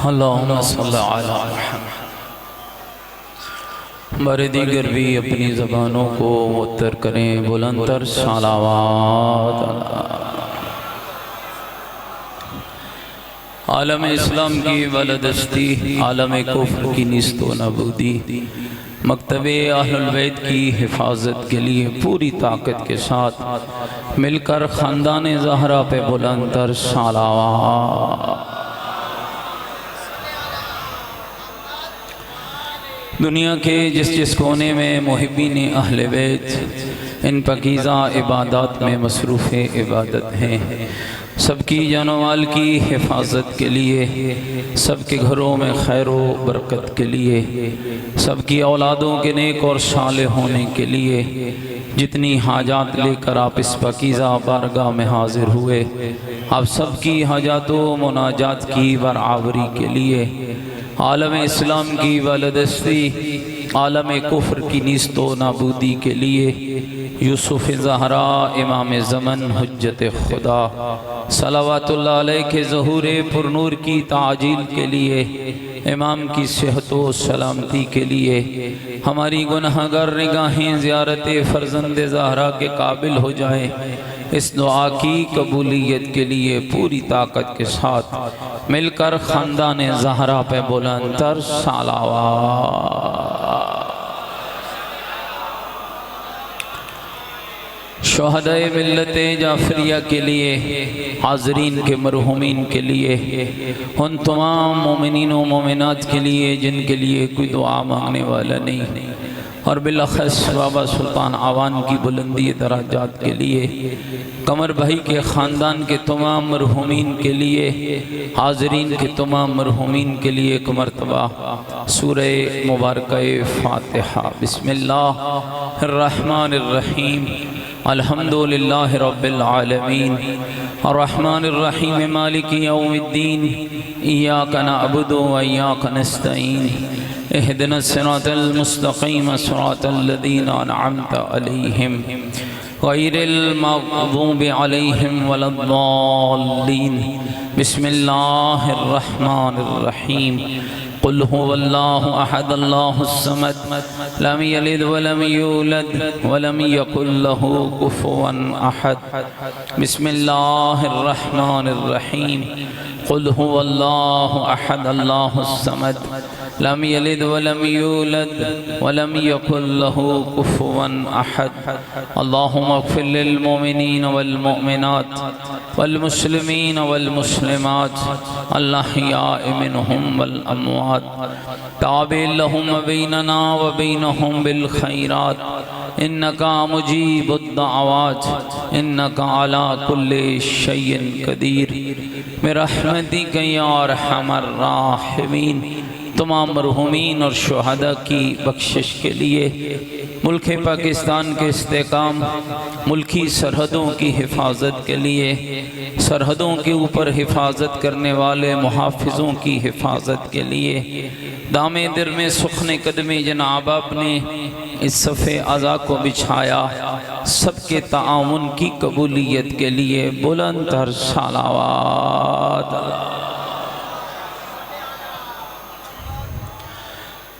अल्लाहुम्मा सल्लि अला मुहम्मद। बारे दीगर भी अपनी ज़बानों को मुअत्तर करें, बुलंदतर सलावात। आलम इस्लाम की वलदस्ती, आलम कुफ्र की निस्तो नबूदी, मकतबे अहलुल बैत की हिफाजत के लिए पूरी ताकत के साथ मिलकर ख़ानदान ज़हरा पे बुलंदतर सलावात। दुनिया के जिस कोने में मुहिब्बीन अहले बैत इन पकीज़ा इबादत में मसरूफ़ इबादत हैं, सबकी जानवाल की हिफाजत के लिए, सबके घरों में खैर व बरकत के लिए, सबकी औलादों के नेक और साले होने के लिए जितनी हाजात लेकर आप इस पकीज़ा बारगाह में हाजिर हुए, आप सबकी हाजातों मुनाजात की बराबरी के लिए आलम इस्लाम की वलदस्ती, आलम कुफ्र की निस्तो नाबूदी के लिए यूसुफ ज़हरा इमाम ज़मन हुज्जत खुदा सलावतुल्लाह अलैहि के ज़हूर पुरनूर की ताजील के लिए, इमाम की सेहत व सलामती के लिए, हमारी गुनहगार निगाहें ज़ियारत फ़र्ज़ंद ज़हरा के काबिल हो जाएं, इस दुआ की कबूलियत के लिए पूरी ताकत के साथ मिलकर ख़ानदान ज़हरा पे बुलंदतर सलावात। शोहदाए मिल्लत जाफरिया के लिए, हाज़रीन के मरहुमीन के लिए, उन तमाम मोमिनीन व मोमिनात के लिए जिनके लिए कोई दुआ मांगने वाला नहीं, और बिलख़ास बाबा सुल्तान आवान की बुलंदी दराजात के लिए, कमर भाई के ख़ानदान के तमाम मरहुमीन के लिए, हाज़रीन के तमाम मरहुमीन के लिए एक मरतबा सूरह मुबारक फ़ातिहा। बिस्मिल्लाहिर्रहमानिर्रहीम। अल्हम्दुलिल्लाहि रब्बिल आलमीन अर्रहमानिर्रहीम मालिकि यौमिद्दीन इय्याका नअबुदु व इय्याका नस्तईन इहदिनस सिरातल मुस्तक़ीम सिरातल लज़ीना अनअमता अलैहिम गैरिल मग़ज़ूबि अलैहिम वलद्दाल्लीन। बिस्मिल्लाहिर्रहमानिर्रहीम। क़ुल हुवल्लाहु अहद अल्लाहुस समद लम यलिद वलम यूलद वलम यकुल लहू कुफुवन अहद। बिस्मिल्लाहिर्रहमानिर्रहीम। क़ुल हुवल्लाहु अहद अल्लाहुस समद लम यलिद वलम यूलद वलम यकुल लहू कुफुवन अहद। अल्लाहुम्मा इग़फ़िर लिल मुमिनीन वल मुमिनात वल मुस्लिमीन वल मुस्लिमात अल-अहयाइ मिनहुम वल अमवात ताबिल लहुम बैनना व बैनहुम बिल खैरात इन्नका मुजीबुद दअवात इन्नका अला कुल्लि शैइन कदीर बिरहमतिका या अरहमर राहिमीन। तमाम मरहुमीन और शुहदा की बख्शिश के लिए, मुल्क पाकिस्तान के इस्तेकाम, मुल्की सरहदों की हिफाजत के लिए, सरहदों के ऊपर हिफाजत करने वाले मुहाफिजों की हिफाजत के लिए, दामे दिर में सुखने कदमे जनाब आपने इस सफ़े अज़ा को बिछाया, सबके ताआवुन की कबूलियत के लिए बुलंदतर सलावात।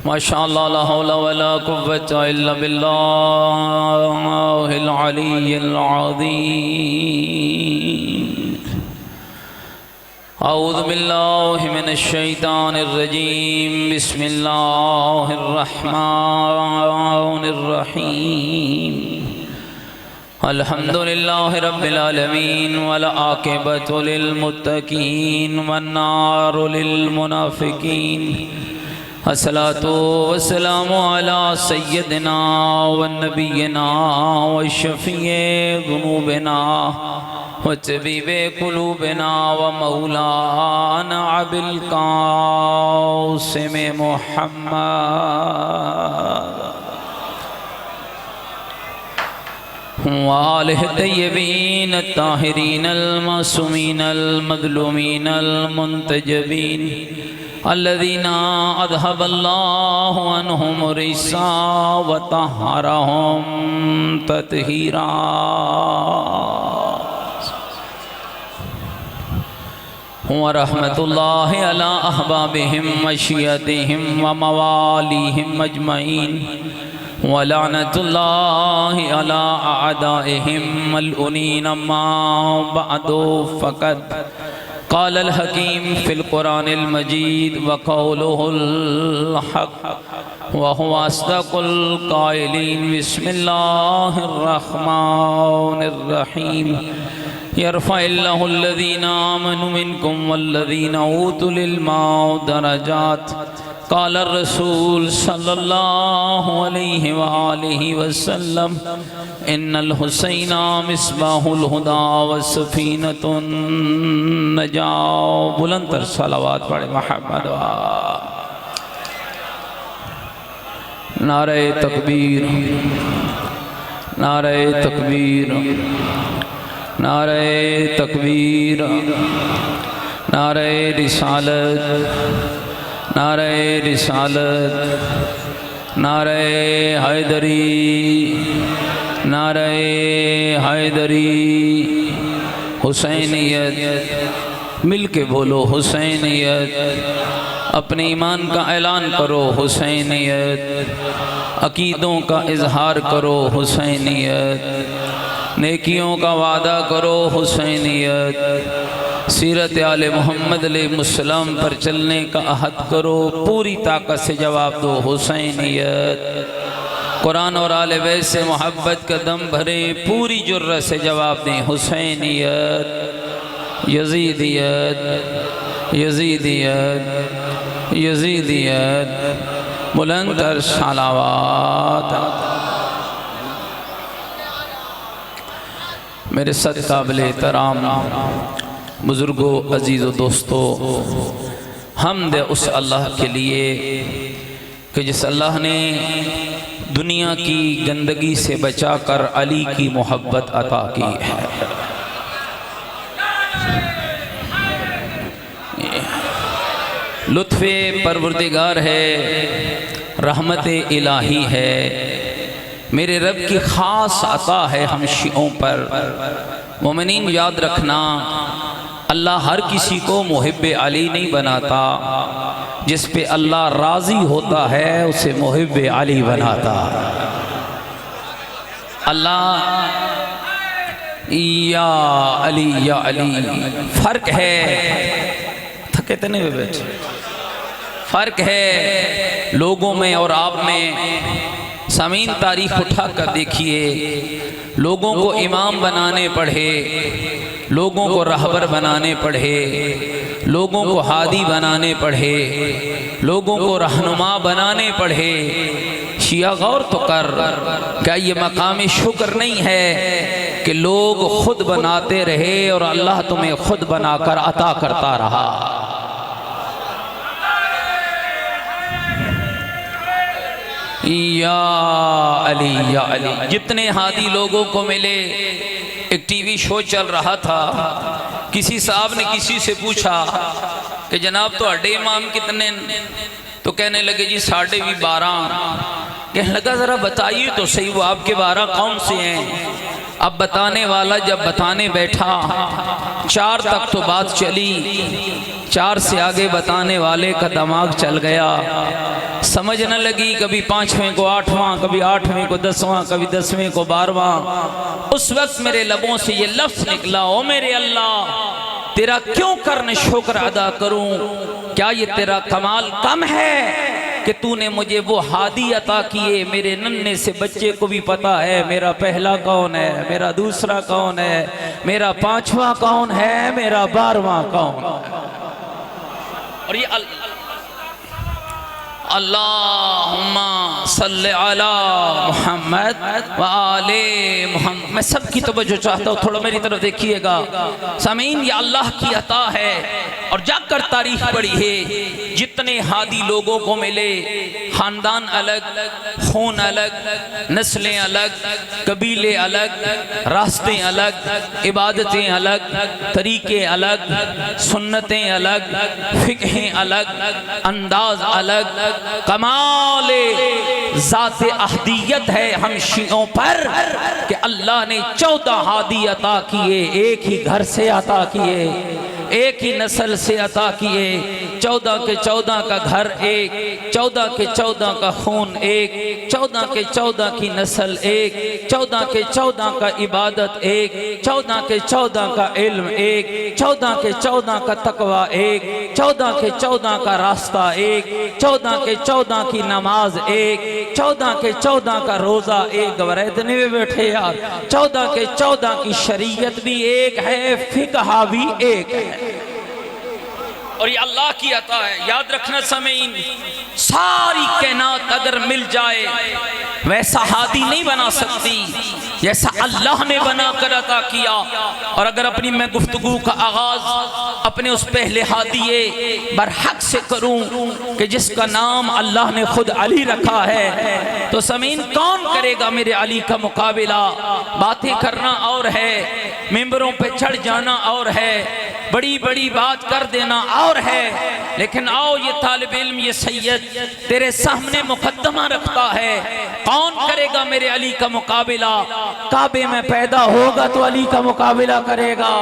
माशाअल्लाह ला हौला वला कुव्वता इल्ला बिल्लाहिल अलिय्यिल अज़ीम। अऊज़ु बिल्लाहि मिनश शैतानिर रजीम। बिस्मिल्लाहिर रहमानिर रहीम। अल्हम्दुलिल्लाहि रब्बिल आलमीन वल आक़िबतु लिल मुत्तक़ीन वन्नारु लिल मुनाफ़िक़ीन। अस्सलातु वस्सलामु अला सय्यदिना व नबिय्यिना व शफ़ीए ज़ुनूबिना व तबीबे क़ुलूबिना व मौलाना अबिल क़ासिम मुहम्मद व आलिहि तय्यबीन अत्ताहिरीन अल-मासूमीन अल-मज़लूमीन अल-मुंतजबीन अल्लज़ीना अज़हबल्लाहु अन्हुम रिस्सा व तहहरहुम तत्हीरा। व रहमतुल्लाहि अला अहबाबिहिम व शियतिहिम व मवालिहिम अजमईन व लानतुल्लाहि अला अअदाइहिम मलऊनीन अम्मा बअदु फ़क़द क़ाल अल हकीम फ़िल क़ुरानिल मजीद व क़ौलुहुल हक़ व हुवा अस्दक़ुल क़ाइलीन। बिस्मिल्लाहिर रहमानिर रहीम। यरफ़इल्लाहु अल्लज़ीना आमनू मिनकुम वल्लज़ीना ऊतुल इल्मा दरजात। क़ाल रसूल सल्लल्लाहु अलैहि व आलिहि वसल्लम इन्नल हुसैना मिस्बाहुल हुदा व सफ़ीनतुन नजा। बुलंद तर सलावत पढ़े मोहम्मद। नारे तकबीर, नारे तकबीर, नारे तकबीर, नारे रिसालत, नारे रिसालत, नारे हैदरी, नारे हैदरी। हुसैनियत मिल के बोलो हुसैनियत। अपने ईमान का ऐलान करो हुसैनियत। अकीदों का इजहार करो हुसैनियत। नेकियों का वादा करो हुसैनियत। सीरत आले मोहम्मद अलैहिस्सलाम पर चलने का अहद करो, पूरी ताकत से जवाब दो हुसैनियत। कुरान और आले बैत से मोहब्बत का दम भरे, पूरी जुर्रत से जवाब दें हुसैनियत। यजीदियत, यजीदियत, यजीदियत। बुलंद तर सलावत। मेरे सद काबिल एहतराम बुज़ुर्गों, अज़ीज़ों, दोस्तों, हम्द उस अल्लाह के लिए कि जिस अल्लाह ने दुनिया की गंदगी से बचाकर अली की मोहब्बत अता की है। लुत्फ़े परवरदिगार है, रहमत इलाही है, मेरे रब की ख़ास अता है हम शियों पर। मोमिनीन याद रखना, अल्लाह हर किसी को मुहिब्बे अली नहीं बनाता, जिस पे अल्लाह राज़ी होता है उसे मुहिब्बे अली बनाता। अल्लाह या अली या अली, फ़र्क है, थके तो नहीं बेटे, फ़र्क है लोगों में और आप में। सामीन तारीख उठा कर देखिए, लोगों को इमाम बनाने पड़े, लोगों को रहबर बनाने पड़े, लोगों को हादी बनाने पड़े, लोगों को रहनुमा बनाने पड़े। शिया गौर तो कर, क्या ये मकाम शुक्र नहीं है कि लोग खुद बनाते रहे और अल्लाह तुम्हें खुद बनाकर अता करता रहा। या अली या अली। जितने हादी लोगों को मिले, एक टीवी शो चल रहा था, किसी साहब ने किसी से पूछा कि जनाब तो अड्डे इमाम कितने, तो कहने लगे जी 12.5। कहने लगा ज़रा बताइए तो सही वो आपके 12 कौन से हैं। अब बताने वाला जब बताने बैठा, 4 तक तो बात चली, 4 से आगे बताने वाले का दिमाग चल गया, समझ न लगी, कभी 5वें को 8वां, कभी 8वें को 10वां, कभी 10वें को 12वां। उस वक्त मेरे लबों से ये लफ्ज़ निकला, ओ मेरे अल्लाह, तेरा क्यों करने शुक्र अदा करूं? क्या ये तेरा कमाल कम है कि तूने मुझे वो हादी अता किए? मेरे नन्हे से बच्चे को भी पता है मेरा पहला कौन है, मेरा दूसरा कौन है, मेरा 5वां कौन है, मेरा 12वां कौन है। और ये अल्लाहुम्मा सल्ले अला मुहम्मद व आले मुहम्मद। मैं सबकी तवज्जो चाहता हूँ, थोड़ा मेरी तरफ देखिएगा। सामीन, ये अल्लाह की अता है और जाकर तारीफ पढ़ी है। जितने हादी लोगों को मिले, ख़ानदान अलग, खून अलग, नस्लें अलग, कबीले अलग, रास्ते अलग, इबादतें अलग, तरीके अलग, सुन्नतें अलग, फ़िक़्हें अलग, अंदाज अलग। कमाल ज़ात अहदियत है हम शियों पर कि अल्लाह ने 14 हादी अता किए, एक ही घर से अता किए, एक ही नस्ल से अता किए। 14 के 14 का घर एक, 14 के 14 का खून एक, 14 के 14 की नस्ल एक, 14 के 14 का इबादत एक, 14 के 14 का इल्म एक, 14 के 14 का तकवा एक, 14 के 14 का रास्ता एक, 14 के 14 की नमाज एक, 14 के 14 का रोज़ा एक। गवरैतने में बैठे यार, 14 के 14 की शरीयत भी एक है, फ़िक़्हा भी एक है, और ये अल्लाह की अता है। याद रखना समीन, सारी कायनात अगर मिल जाए वैसा हादी नहीं बना सकती जैसा अल्लाह ने बना कर अता किया। और अगर अपनी मैं गुफ्तगू का आगाज अपने उस पहले हादिये बरहक से करूं कि जिसका नाम अल्लाह ने खुद अली रखा है, तो समीन कौन करेगा मेरे अली का मुकाबला। बातें करना और है, मेंबरों पे चढ़ जाना और है, बड़ी बड़ी बात कर देना और है, लेकिन आओ ये तालिब इल्म, ये सैयद तेरे सामने मुकद्दमा रखता है। कौन करेगा मेरे अली का मुकाबला। काबे में पैदा होगा तो अली का मुकाबला करेगा,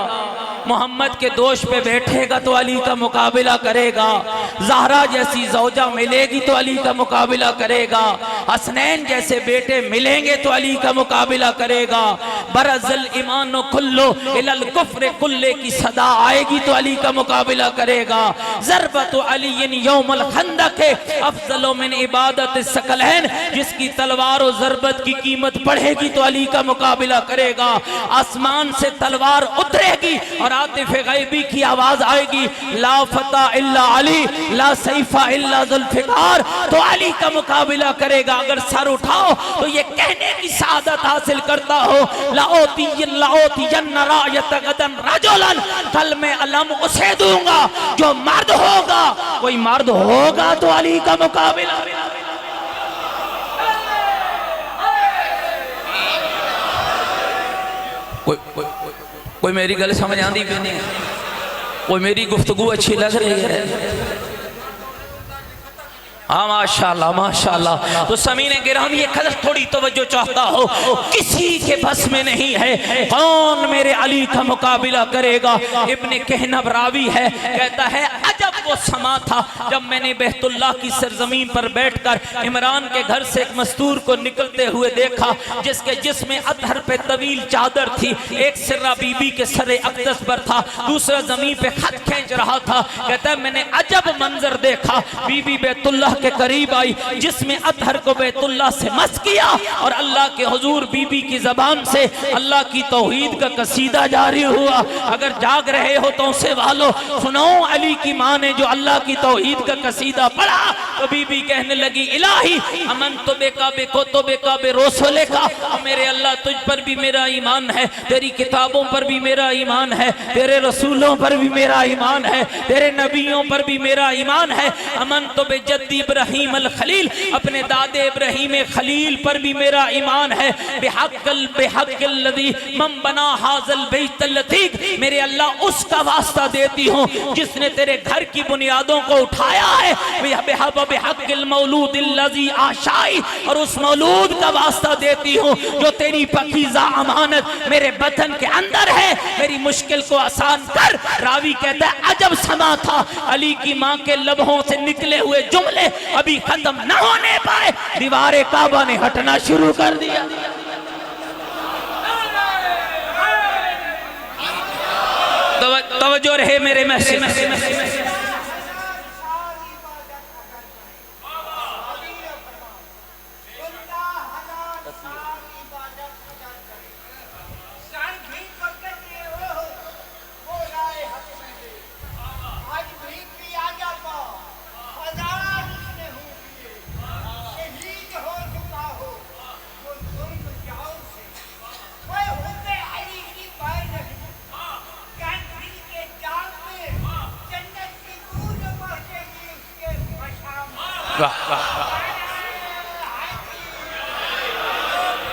मोहम्मद के दोष पे बैठेगा तो अली का मुकाबला करेगा, ज़हरा जैसी ज़ौजा मिलेगी तो अली का मुकाबला करेगा, हसनैन जैसे बेटे मिलेंगे तो अली का मुकाबला करेगा, बरज़ल ईमान कुल्लो इलल कुफ्र कुल्ले की सदा आएगी तो अली का मुकाबला करेगा, ज़रबत अली यौमुल खंदक अफ़ज़ल मिन इबादत सकलैन, जिसकी तलवार और ज़रबत की कीमत बढ़ेगी तो अली का मुकाबला करेगा। आसमान से तलवार उतरेगी और आतिफ गैबी की आवाज आएगी, ला फता इल्ला अली, ला सैफा इल्ला जुल्फ़िकार, तो अली का मुकाबला करेगा। अगर सर उठाओ तो ये कहने की सआदत हासिल करता हो, लाओतियन रायत गदन रजुलन, कल मैं अलम उसे दूंगा जो मर्द होगा। कोई मर्द होगा तो अली का मुकाबला। कोई मेरी गल समझ आती भी नहीं, कोई मेरी गुफ्तगू अच्छी लग रही है। हाँ माशाल्लाह माशाल्लाह। तो समीने गिरामी ये कदर थोड़ी तवज्जो चाहता हो, किसी के बस में नहीं है। कौन मेरे अली का मुकाबला करेगा। इब्ने कहनब रावी है, कहता है अजब वो समा था जब मैंने बैतुल्लाह की सरजमीन पर बैठकर इमरान के घर से एक मस्तूर को निकलते हुए देखा, जिसके जिसमें अतहर पे तवील चादर थी, एक सिर्रा बीबी के सरे अक़दस पर था, दूसरा जमीन पे खत खींच रहा था। कहता है मैंने अजब मंजर देखा, बीबी बैतुल्लाह के करीब आई, जिसमें अतहर को बैतुल्लाह से मस किया और अल्लाह के हुजूर बीबी की जबान से अल्लाह की तौहीद का कसीदा जारी हुआ। अगर जाग रहे हो तो उसे वालो सुनो, अली की माँ ने जो अल्लाह की तौहीद का कसीदा पढ़ा तो बीबी कहने लगी, इलाही अमन तो बेकाबे को तो बेकाबे रोसोले का, मेरे अल्लाह तुझ पर भी मेरा ईमान है, तेरी किताबों पर भी मेरा ईमान है, तेरे रसूलों पर भी मेरा ईमान है, तेरे नबियों पर भी मेरा ईमान है। अमन तो बेजद्दी इब्राहिम अल खलील, अपने दादे इब्राहिम खलील पर भी मेरा ईमान है। बेहक़्क़िल लज़ी मन बना हाज़ल बैतल लतीफ़, मेरे अल्लाह उसका वास्ता देती हूँ जिसने तेरे घर की बुनियादों को उठाया है। बेहक़्क़िल मौलूदिल लज़ी आशाई, और उस मौलूद का वास्ता देती हूँ जो तेरी पकीज़ा अमानत मेरे बतन के अंदर है, मेरी मुश्किल को आसान कर। रावी कहता है अजब समा था, अली की माँ के लबों से निकले हुए जुमले अभी खत्म न होने पाए, दीवारे काबा ने हटना शुरू कर दिया। तवज्जो रहे मेरे मैसेज।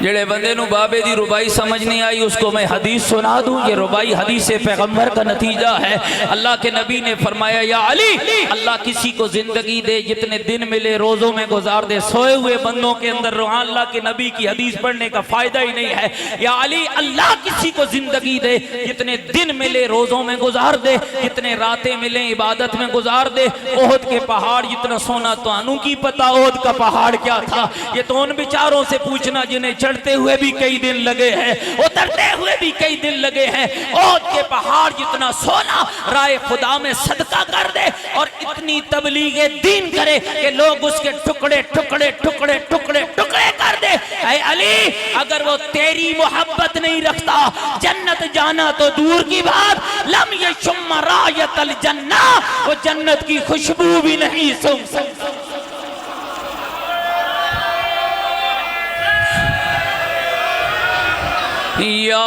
जेड़े बंदे नू बाबे दी रुबाई समझ नहीं आई उसको मैं हदीस सुना दूं। ये रुबाई हदीस पैगंबर का नतीजा है। अल्लाह के नबी ने फरमाया, या अली, अल्लाह किसी को जिंदगी दे, जितने दिन मिले रोजों में गुजार दे। सोए हुए बंदों के अंदर रूहान अल्लाह के नबी की हदीस पढ़ने का फायदा ही नहीं है। या अली, अल्लाह किसी को जिंदगी दे, जितने दिन मिले रोजों में गुजार दे, जितने रातें मिले इबादत में गुजार दे। ओहद के पहाड़ जितना सोना तो की पता ओहद का पहाड़ क्या था, ये तो उन बेचारों से पूछना जिन्हें चढ़ते हुए भी कई दिन लगे हैं, उतरते हुए भी कई दिन लगे हैं। ओहद के पहाड़ जितना सोना राय खुदा में सदका कर दे और इतनी तबलीगे दीन करे कि लोग उसके टुकड़े टुकड़े टुकड़े टुकड़े टुकड़े कर दे। ऐ अली, अगर वो तेरी मोहब्बत नहीं रखता, जन्नत जाना तो दूर की बात, लम यशुम रायतल जन्ना, वो जन्नत की खुशबू भी नहीं सूंघ सकता। या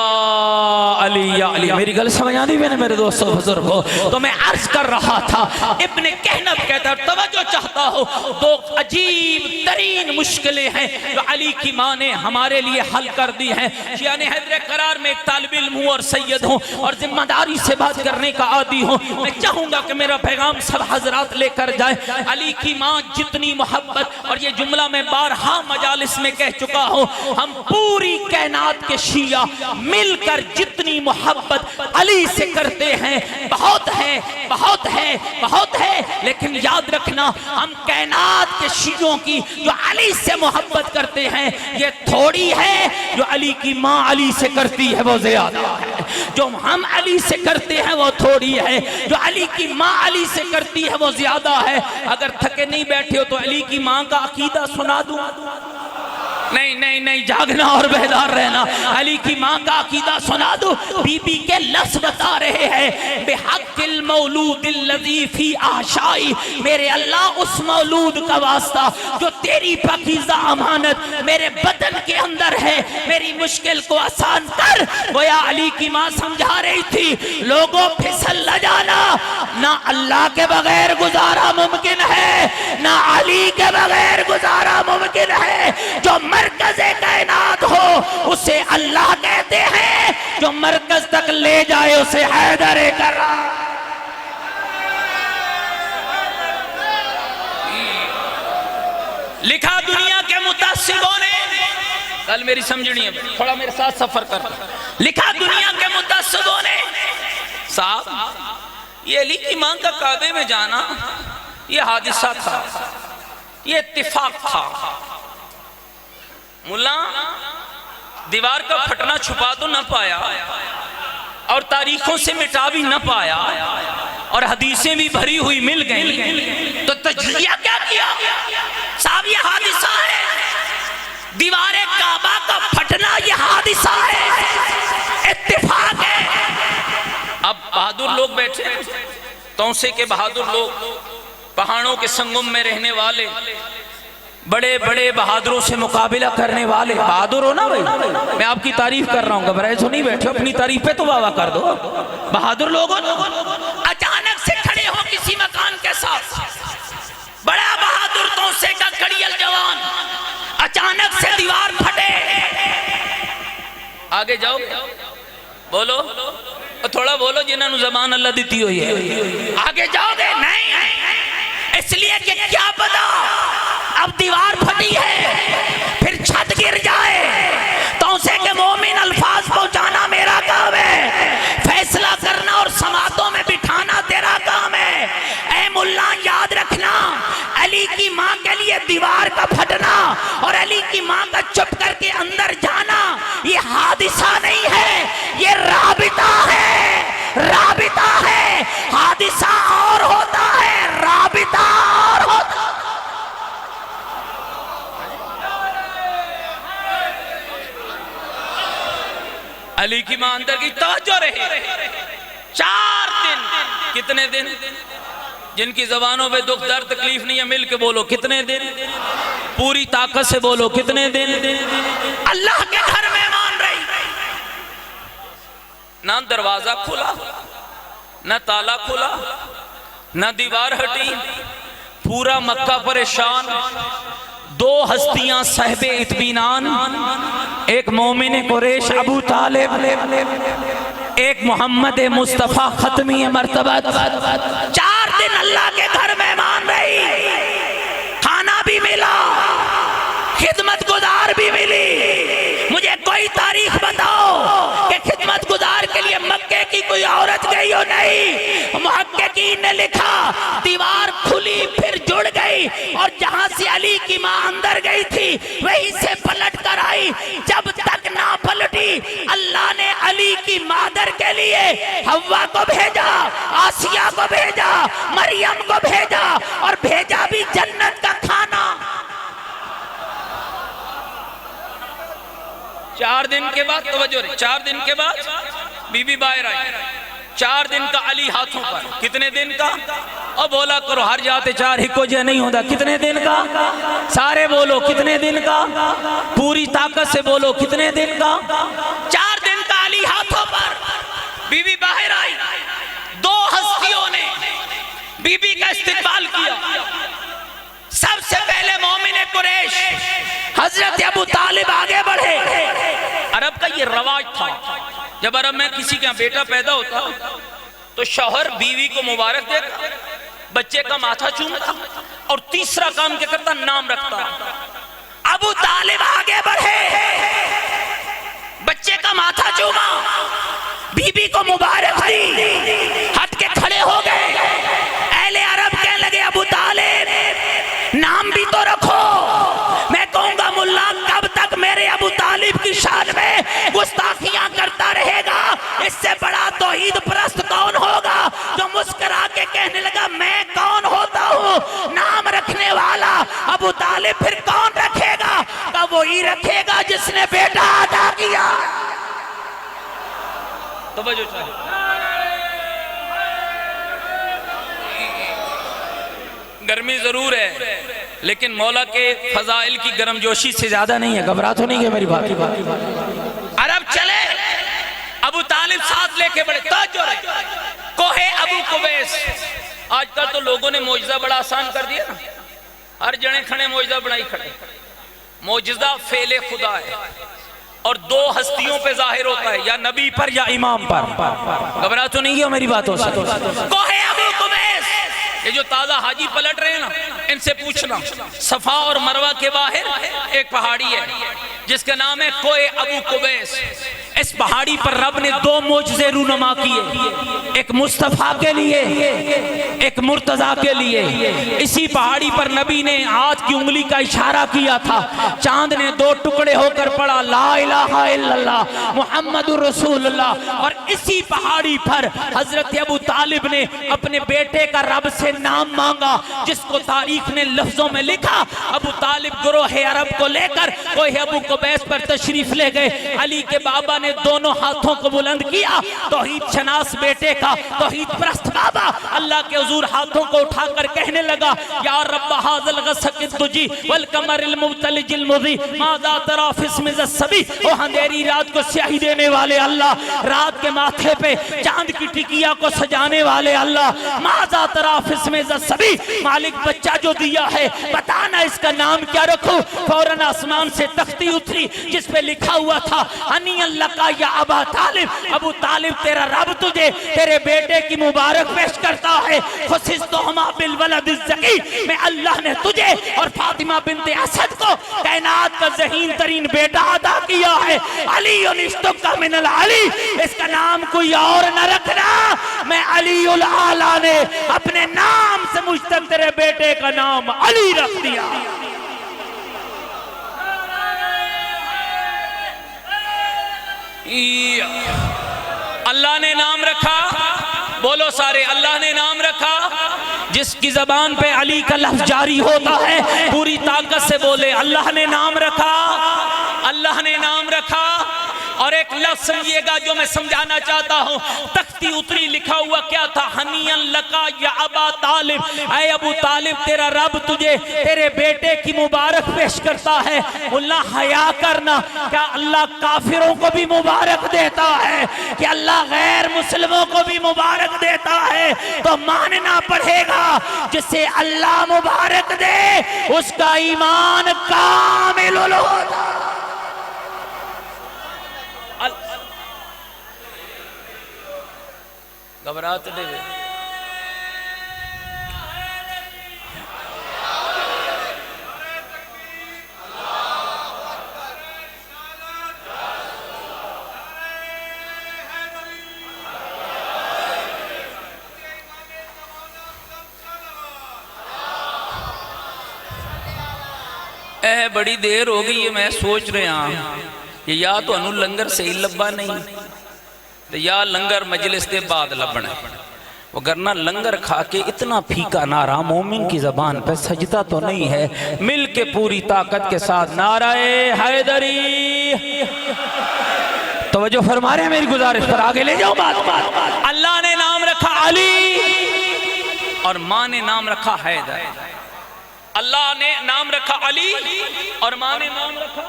अली, मेरी गल समझ आती मैंने मेरे दोस्तों बुजुर्गों। तो मैं अर्ज कर रहा था, इब्ने कहनब कहता तवज्जो चाहता हो, दो अजीब तरीन मुश्किलें हैं जो अली की माँ ने हमारे लिए हल कर दी हैं। यानी हैदर करार में एक तालिब इल्म हूँ और सैयद हूँ और जिम्मेदारी से बात करने का आदी हूँ। मैं चाहूँगा कि मेरा पैगाम सब हजरात लेकर जाए। अली की माँ जितनी मोहब्बत, और ये जुमला मैं बारहा मजालिस में कह चुका हूँ, हम पूरी कायनात के शिया मिलकर जितनी मोहब्बत अली से करते हैं, बहुत है बहुत है बहुत है। लेकिन याद रखना, हम कायनात के शियों की जो अली से मोहब्बत करते हैं, ये थोड़ी है। जो अली की माँ अली से करती है वो ज्यादा है। जो हम अली से करते हैं वो थोड़ी है। जो अली की माँ अली से करती है वो ज्यादा है। अगर थके नहीं बैठे हो तो अली की माँ का अकीदा सुना दूं? नहीं नहीं नहीं, जागना और बेदार रहना। अली की माँ का अकीदा सुना दो। बीबी के लफ्ज़ बता रहे हैं, बेहक़्क़िल मौलूदिल लज़ी फ़ी आशाई, मेरे अल्लाह उस मौलूद का वास्ता जो तेरी पाकीज़ा अमानत मेरे बदन के अंदर है, मेरी मुश्किल को आसान कर। गोया अली की माँ समझा रही थी, लोगों फिसल न जाना, ना अल्लाह के बगैर गुजारा मुमकिन है, ना अली के बगैर गुजारा मुमकिन है। जो मरकज़े कायनात हो उसे अल्लाह कहते हैं, जो मरकज तक ले जाए उसे हैदर करार। लिखा दुनिया के मुतासिबों ने, कल मेरी समझनी है, थोड़ा मेरे साथ सफर कर। लिखा दुनिया के मुतासिबों ने, साहब ये अली की मां का काबे में जाना ये हादिसा था, ये इत्तिफाक था। मुल्ला दीवार का फटना छुपा तो न पाया और तारीखों से मिटा भी न पाया और हदीसें भी भरी हुई मिल गई, तो तजरिया क्या किया? साहब ये हादिसा है, दीवारे काबा का फटना ये हादिसा है, इत्तिफाक है। अब बहादुर लोग बैठे, तौसे के बहादुर लोग, पहाड़ों के संगम में रहने वाले, बड़े बड़े बहादुरों से मुकाबला करने वाले। बहादुर हो ना भाई, मैं आपकी तारीफ कर रहा हूँ, घबराए तो नहीं बैठे, अपनी तारीफ पे तो वाह कर दो। बहादुर लोगों अचानक से खड़े हो किसी मकान के साथ, बड़ा बहादुर तौसे का कड़ियल जवान, अचानक से दीवार फटे। आगे जाओ, बोलो थोड़ा बोलो, जिन्होंने जबान अल्लाह दी हुई है। आगे जाओगे नहीं, इसलिए कि क्या पता अब दीवार फटी है, फिर छत गिर जाए। तौसे के मोमिन अल्फाज पहुंचाना मेरा काम है, फैसला करना और समातों में बिठाना तेरा काम है। ऐ मुल्ला याद रखना, अली की माँ के लिए दीवार का फटना और अली की माँ का चुप करके अंदर जाना ये हादिसा नहीं है, ये राबिता है, राबिता है। हादिसा और होता है, राबिता और होता। अली की मां अंदर की तवज्जो रहे। 4 दिन, कितने दिन? जिनकी जबानों पे दुख दर्द तकलीफ नहीं है, मिल के बोलो कितने दिन? पूरी ताकत से बोलो कितने दिन? अल्लाह के घर में मान रही, ना दरवाजा खुला, ना ताला खुला, ना दीवार हटी, पूरा मक्का परेशान, दो हस्तियां साहिबे इत्मीनान, एक मोमिन कुरैश अबू तालिब, एक मोहम्मद मुस्तफ़ा खत्मी मर्तबत। 4 दिन अल्लाह के घर मेहमान रही, खाना भी मिला, खिदमत गुजार भी मिली। मुझे कोई तारीख बताओ कि खिदमत गुजार के लिए मक्के की कोई औरत गई हो? नहीं। मुहक्किकीन ने लिखा दीवार खुली फिर जुड़ गई और जहां से अली की मां अंदर गई थी वहीं से पलट कर आई। जब तक ना पलटी अल्लाह ने अली की मादर के लिए हव्वा को भेजा, आसिया को भेजा, मरियम को भेजा और भेजा भी जन्नत का खाना। 4 दिन के बाद, तवज्जो रे, 4 दिन के बाद बीबी बाहर आई। 4 दिन का अली हाथों पर। कितने दिन का? अब बोला करो, हर जाते 4 हिको जे नहीं होता। कितने दिन का? सारे बोलो कितने दिन का? पूरी ताकत से बोलो कितने दिन का? 4 दिन का अली हाथों पर। बीबी बाहर आई, 2 हस्तियों ने बीबी का इस्तेमाल किया। सबसे पहले मोमिन कुरैश हजरत अबू तालिब आगे बढ़े। अरब का ये रवाज था, जब अरब में किसी का बेटा पैदा होता तो शौहर बीवी को मुबारक देता, बच्चे का माथा चूमता और तीसरा काम क्या करता? नाम रखता। अबू तालिब आगे बढ़े, बच्चे का माथा चूमा, बीबी को मुबारक दी, हट के खड़े हो गए। अहले अरब कहने लगे अबू तालिब नाम भी तो रखो। मैं कहूंगा मुल्ला कब तक मेरे अबू तालिब की शान में गुस्ताखियां करता रहेगा? इससे बड़ा तौहीद परस्त कौन होगा जो मुस्कुरा के कहने लगा मैं कौन होता हूँ? नाम रखने वाला अबू तालिब फिर कौन रखेगा? तो वही रखेगा जिसने बेटा अदा किया। तवज्जो चाहिए। गर्मी जरूर है लेकिन मौला के फजाइल की गर्मजोशी से ज्यादा नहीं है। घबरा तो नहीं है मेरी बात? अरब चले, अबू तालिब साथ लेके बड़े कोहे अबू कुबैस। आजकल तो लोगों ने मौजज़ा बड़ा आसान कर दिया ना, हर जने खड़े मौजज़ा बनाई खड़े। मौजज़ा फेले खुदा है और 2 हस्तियों पे जाहिर होता है, या नबी पर या इमाम पर। घबरा तो नहीं है मेरी बातों से? कोहे अबू कुबैस, ये जो ताजा हाजी पलट रहे हैं ना, इनसे पूछना सफा और मरवा के बाहर एक पहाड़ी है जिसका नाम है कोए अबू कुबैस। इस पहाड़ी पर रब ने 2 मोजज़े रूनुमा किए, एक मुस्तफा के लिए, एक मुर्तजा के लिए। इसी पहाड़ी पर नबी ने हाथ की उंगली का इशारा किया था, चांद ने 2 टुकड़े होकर पड़ा ला इलाहा इल्लल्लाह मुहम्मदुर रसूलुल्लाह। और इसी पहाड़ी पर हजरत अबू तालिब ने अपने बेटे का रब से नाम मांगा, जिसको तारीख ने लफ्जों में लिखा। अबू तालिब गुरोह अरब को लेकर कोई अबू कुबैस पर तशरीफ ले गए। अली के बाबा ने दोनों हाथों को बुलंद किया, तौहीद शनास बेटे का, तौहीद परस्त बाबा अल्लाह के हुजूर हाथों को उठाकर कहने लगा या रब्ब हाज़िल गसक़िद्दुजी वल कमरिल मुबतलिजिल मुज़ी माज़ा तरा फ़िस्म ज़स्सबी। ओ अंधेरी रात को स्याही देने वाले अल्लाह, रात के माथे पे चांद की टिकिया को सजाने वाले अल्लाह, माज़ा तरा फ़िस्म ज़स्सबी, मालिक बच्चा जो दिया है बताना इसका नाम क्या रखूं। फौरन आसमान से तख्ती उतरी जिस पे लिखा हुआ था हनी अल्लाह का या अबा तालिब। अबू तालिब तेरा रब तुझे तेरे बेटे की मुबारक पेश करता है। खुसिस्तुहुमा बिल वलदिज़ ज़की, मैं अल्लाह ने तुझे और फातिमा बिन्ते असद को कायनात का ज़हीन तरीन बेटा अदा किया है। अली युनिस्तुका मिनल अली, इसका नाम कोई और न रखना, मैं अली उल आला ने अपने नाम से मुझ तक तेरे बेटे का नाम अली रख दिया। अल्लाह ने नाम रखा, बोलो सारे, अल्लाह ने नाम रखा। जिसकी जबान पे अली का लफ्ज जारी होता है पूरी ताकत से बोले अल्लाह ने नाम रखा, अल्लाह ने नाम रखा। और एक लफ्ज समझिएगा जो मैं समझाना चाहता हूँ, तख्ती उतरी लिखा हुआ क्या था? हनियन लका या अबा तालिब, ऐ अबू तालिब तेरा रब तुझे तेरे बेटे की मुबारक पेश करता है। अल्लाह हया करना, क्या अल्लाह काफिरों को भी मुबारक देता है? क्या अल्लाह गैर मुस्लिमों को भी मुबारक देता है? तो मानना पड़ेगा। जिसे अल्लाह मुबारक दे उसका ईमान कामिल होता। घबराते देवे बड़ी देर हो गई है। मैं सोच रहा कि या तो लंगर सही लब्बा नहीं तो या लंगर मजलिस के बाद लबना। वो करना लंगर खा के इतना फीका नारा मोमिन की जबान पे सजता तो नहीं है। मिल के पूरी ताकत के साथ नाराए हैदरी। तवज्जो फरमा रहे हैं मेरी गुजारिश पर, आगे ले जाओ बात। अल्लाह ने नाम रखा अली और माँ ने नाम रखा हैदर। अल्लाह ने नाम रखा अली और माँ ने नाम रखा,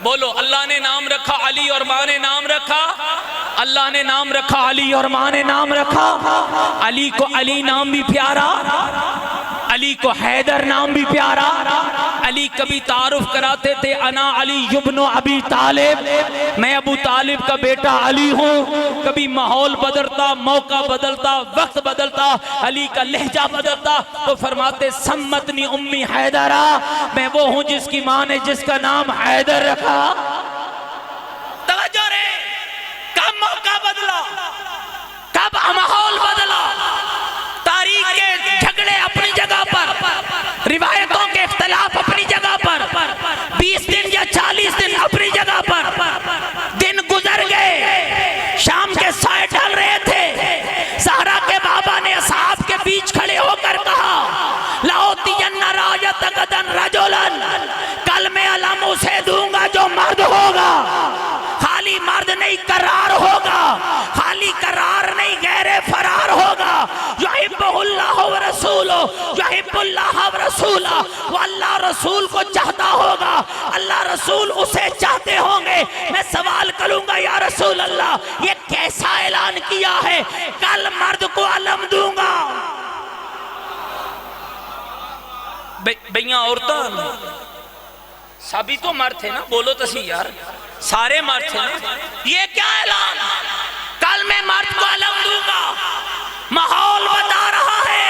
बोलो, अल्लाह ने नाम रखा अली और माँ ने नाम रखा। अल्लाह ने नाम रखा अली और माँ ने नाम रखा। अली को अली नाम भी प्यारा, अली को हैदर नाम भी प्यारा। अली कभी तारुफ कराते थे, अना अली इब्न अबी तालिब, मैं अबू तालिब का बेटा अली हूँ। कभी माहौल बदलता, मौका बदलता, वक्त बदलता, अली का लहजा बदलता तो फरमाते सम्मतनी उम्मी हैदरा, मैं वो हूँ जिसकी माँ ने जिसका नाम हैदर रखा। तवज्जो रे, कब मौका बदला, कब माहौल बदला, तारीख के झगड़े अपनी जगह पर, रिवायतों के इख्तिलाफ अपनी जगह पर, 20 दिन या 40 दिन अपनी जगह पर। दिन गुजर गए, शाम के साए ढल रहे थे। सहरा के बाबा ने असहाब के बीच खड़े होकर कहा, लाओतियन्ना रायत गदन रजुलन, कल मैं अलम उसे दूंगा जो मर्द होगा। खाली मर्द नहीं, करार होगा। खाली करार नहीं, गैरे फरार होगा। युहिब्बुल्लाह व रसूलुहु, युहिब्बुल्लाह व रसूलुहु, वो अल्लाह रसूल को चाहता होगा, अल्लाह रसूल उसे चाहते होंगे। मैं सवाल करूंगा, या रसूल अल्लाह, ये कैसा ऐलान किया है, कल मर्द को अलम दूंगा। भैया औरतां सभी तो मर्द थे ना, बोलो तो सही यार, सारे मर्द थे ना। ये क्या ऐलान, कल मैं मर्द को अलम दूंगा। माहौल बता रहा है,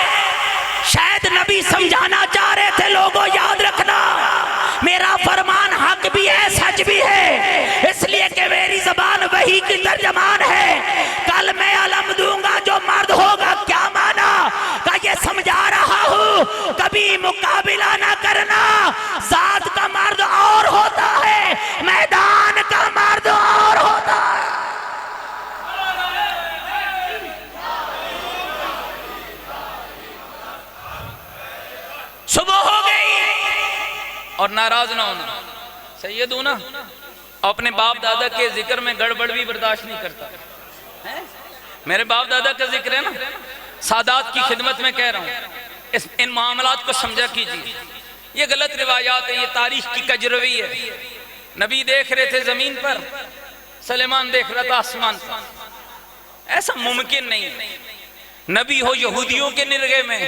शायद नबी समझाना चाह रहे थे, लोगों याद रखना मेरा फरमान हक भी है, सच भी है, इसलिए कि मेरी जबान वही की तर्जमान है। कल मैं अलम दूंगा जो मर्द होगा। क्या माना का ये समझा रहा हूँ, कभी मुकाबिला ना करना। जात का मर्द और होता है, मैदान का मर्द और होता है। सुबह हो गई और नाराज ना होना। सैयद हूं ना, अपने बाप दादा के जिक्र में गड़बड़ भी बर्दाश्त नहीं करता है? मेरे बाप दादा का जिक्र है ना, सादात की खिदमत में कह रहा हूं, इन मामलात को समझा कीजिए। ये गलत रिवायात है, ये तारीख की कजरवी है। नबी देख रहे थे जमीन पर, सलेमान देख रहा था आसमान पर। ऐसा मुमकिन नहीं है। नबी हो यहूदियों के निर्गे में,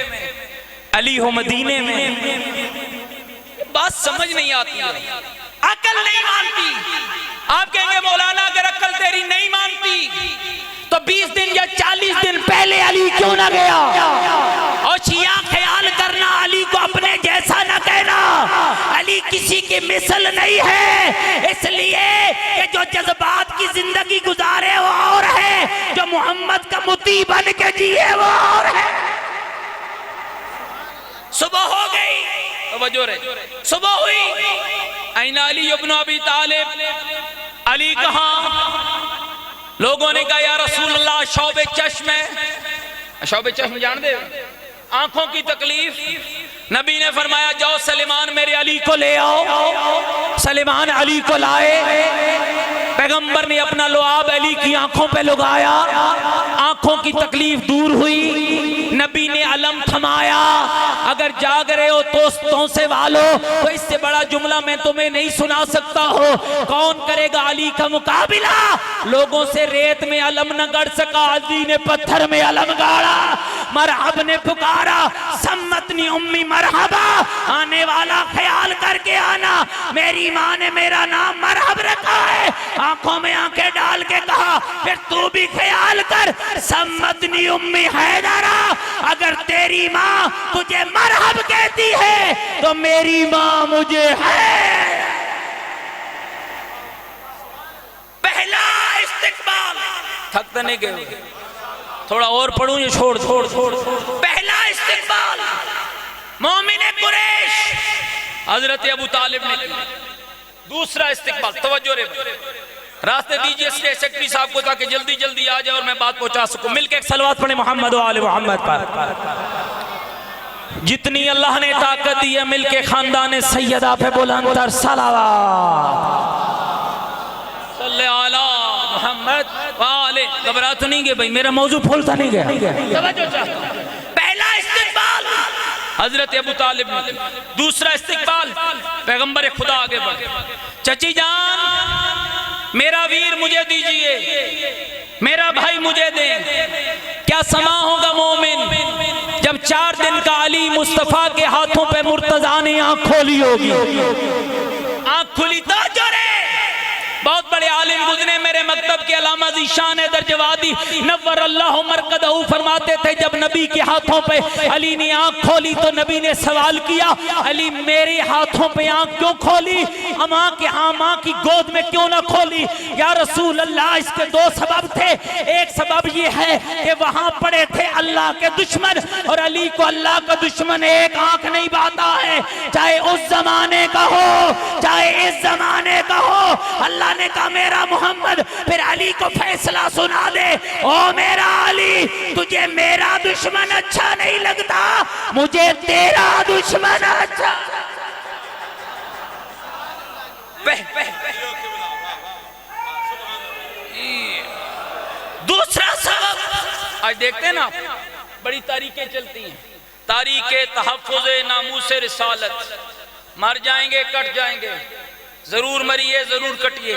अली हो मदीने में। बात समझ नहीं आती है, अकल नहीं मानती। आप कहेंगे मौलाना अगर अकल तेरी नहीं मानती तो 20 दिन या 40 दिन पहले अली क्यों ना गया? और शिया ख्याल करना, अली को अपने जैसा ना कहना। अली किसी की मिसल नहीं है, इसलिए कि जो जज्बात की जिंदगी गुजारे वो और है, जो मोहम्मद का मुती बन के जिए वो और है। सुबह हो गई, वजो रे, सुबह हुई, ऐना अली इब्न अबी तालिब, अली कहाँ? लोगों ने कहा या रसूल अल्लाह शौबे चश्म है। शौबे चश्म जान दे, आंखों की तकलीफ। नबी ने फरमाया जाओ सलेमान मेरे अली को ले आओ। सलेमान अली को लाए, पैगंबर ने अपना लुआब अली की आंखों पे लगाया, आंखों की तकलीफ दूर हुई। नबी ने अलम थमाया। अगर जाग रहे हो दोस्तों से वालों, तो इससे बड़ा जुमला मैं तुम्हें नहीं सुना सकता हो। कौन करेगा अली का मुकाबिला? लोगों से रेत में अलम न गढ़ सका, अली ने पत्थर में अलम गाड़ा। मरहब ने पुकारा, सम्मतनी उम्मी मरहबा, आने वाला ख्याल करके आना, मेरी माँ ने मेरा नाम मरहब रखा है। आंखों में आंखें डाल के कहा, फिर तू भी ख्याल कर, सम्मतनी उम्मी हैदरा, अगर तेरी माँ तुझे मरहब कहती है तो मेरी माँ मुझे है। पहला इस्तिकबाल, थक तो नहीं गए, थोड़ा और पढ़ूं ये छोड़ छोड़ छोड़। पहला इस्तिकबाल मोमिन कुरैश हजरत अबू तालिब ने किया। दूसरा इस्तिकबाल, तवज्जो रे, रास्ते दीजिए सेक्रेटरी साहब को ताकि जल्दी जल्दी आ जाए और मैं बात पहुंचा सकूं। मिलके एक सलवात पढ़े मोहम्मद व आले मोहम्मद पर। जितनी अल्लाह ने ताकत दी है मिलके खानदान सैयदा पे बुलंदतर सलावत सल्ले अला मोहम्मद वाले। घबरा तो नहीं गए भाई, मेरा मौजू फूलता नहीं गया। पहला इस्तिकबाल हजरत अबू तालिब ने, दूसरा इस्तिकबाल पैगंबर खुदा आगे बढ़े, चची जान मेरा वीर मुझे दीजिए, मेरा भाई मुझे दें। क्या समा होगा मोमिन जब 4 दिन का अली मुस्तफा के हाथों पे मुर्तजा ने आंख खोली होगी। आंख खुली तो जोरे, बहुत बड़े आलिम गुजरे मेरे मकतब के अल्लामा ज़ीशान दरजवादी नव्वर अल्लाह मरकदहू फरमाते थे, जब नबी के हाथों पे अली ने आंख खोली तो नबी ने सवाल किया, अली मेरे हाथों पे आंख क्यों खोली, माँ के हाँ माँ की गोद में क्यों ना खोली या रसूल अल्लाह। इसके 2 सबब थे। एक सबब ये है कि वहां पड़े थे अल्लाह के दुश्मन, और अली को अल्लाह का दुश्मन एक आंख नहीं बाता है, चाहे उस जमाने का हो चाहे इस जमाने का हो। अल्लाह ने कहा मेरा मोहम्मद फिर अली को फैसला सुना दे, ओ मेरा अली तुझे मेरा दुश्मन अच्छा नहीं लगता, मुझे तेरा दुश्मन अच्छा। दूसरा सबब आज देखते हैं ना, बड़ी तारीखें चलती हैं, तारीखे तहफ़्फ़ुज़े नामूसे रिसालत। मर जाएंगे कट जाएंगे, जरूर मरिए जरूर कटिए,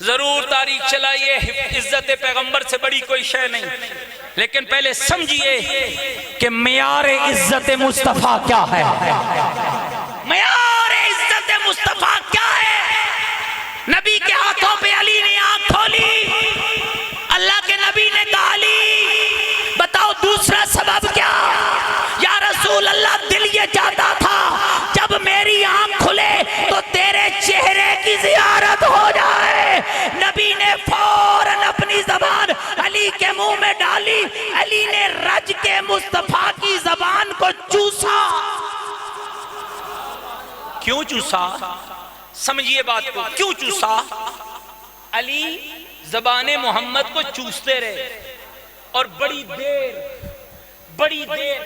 जरूर तारीख चलाइए, इज्जत पैगंबर से बड़ी कोई शय नहीं। लेकिन पहले समझिए कि मेयार इज्जत मुस्तफा क्या है, मेयार इज्जत मुस्तफा क्या है। नबी के हाथों पे अली ने आंख खोली, अल्लाह के नबी ने कहा अली बताओ दूसरा सबब क्या। या रसूल अल्लाह दिल ये चाहता था जब मेरी आंख खुले तो तेरे चेहरे की जियारत हो जाए। नबी ने फौरन अपनी जबान अली के मुंह में डाली, अली ने रज के मुस्तफा की जबान को चूसा। क्यों चूसा, समझिए बात को, क्यों चूसा। अली जबाने मोहम्मद को चूसते रहे और बड़ी देर बड़ी देर।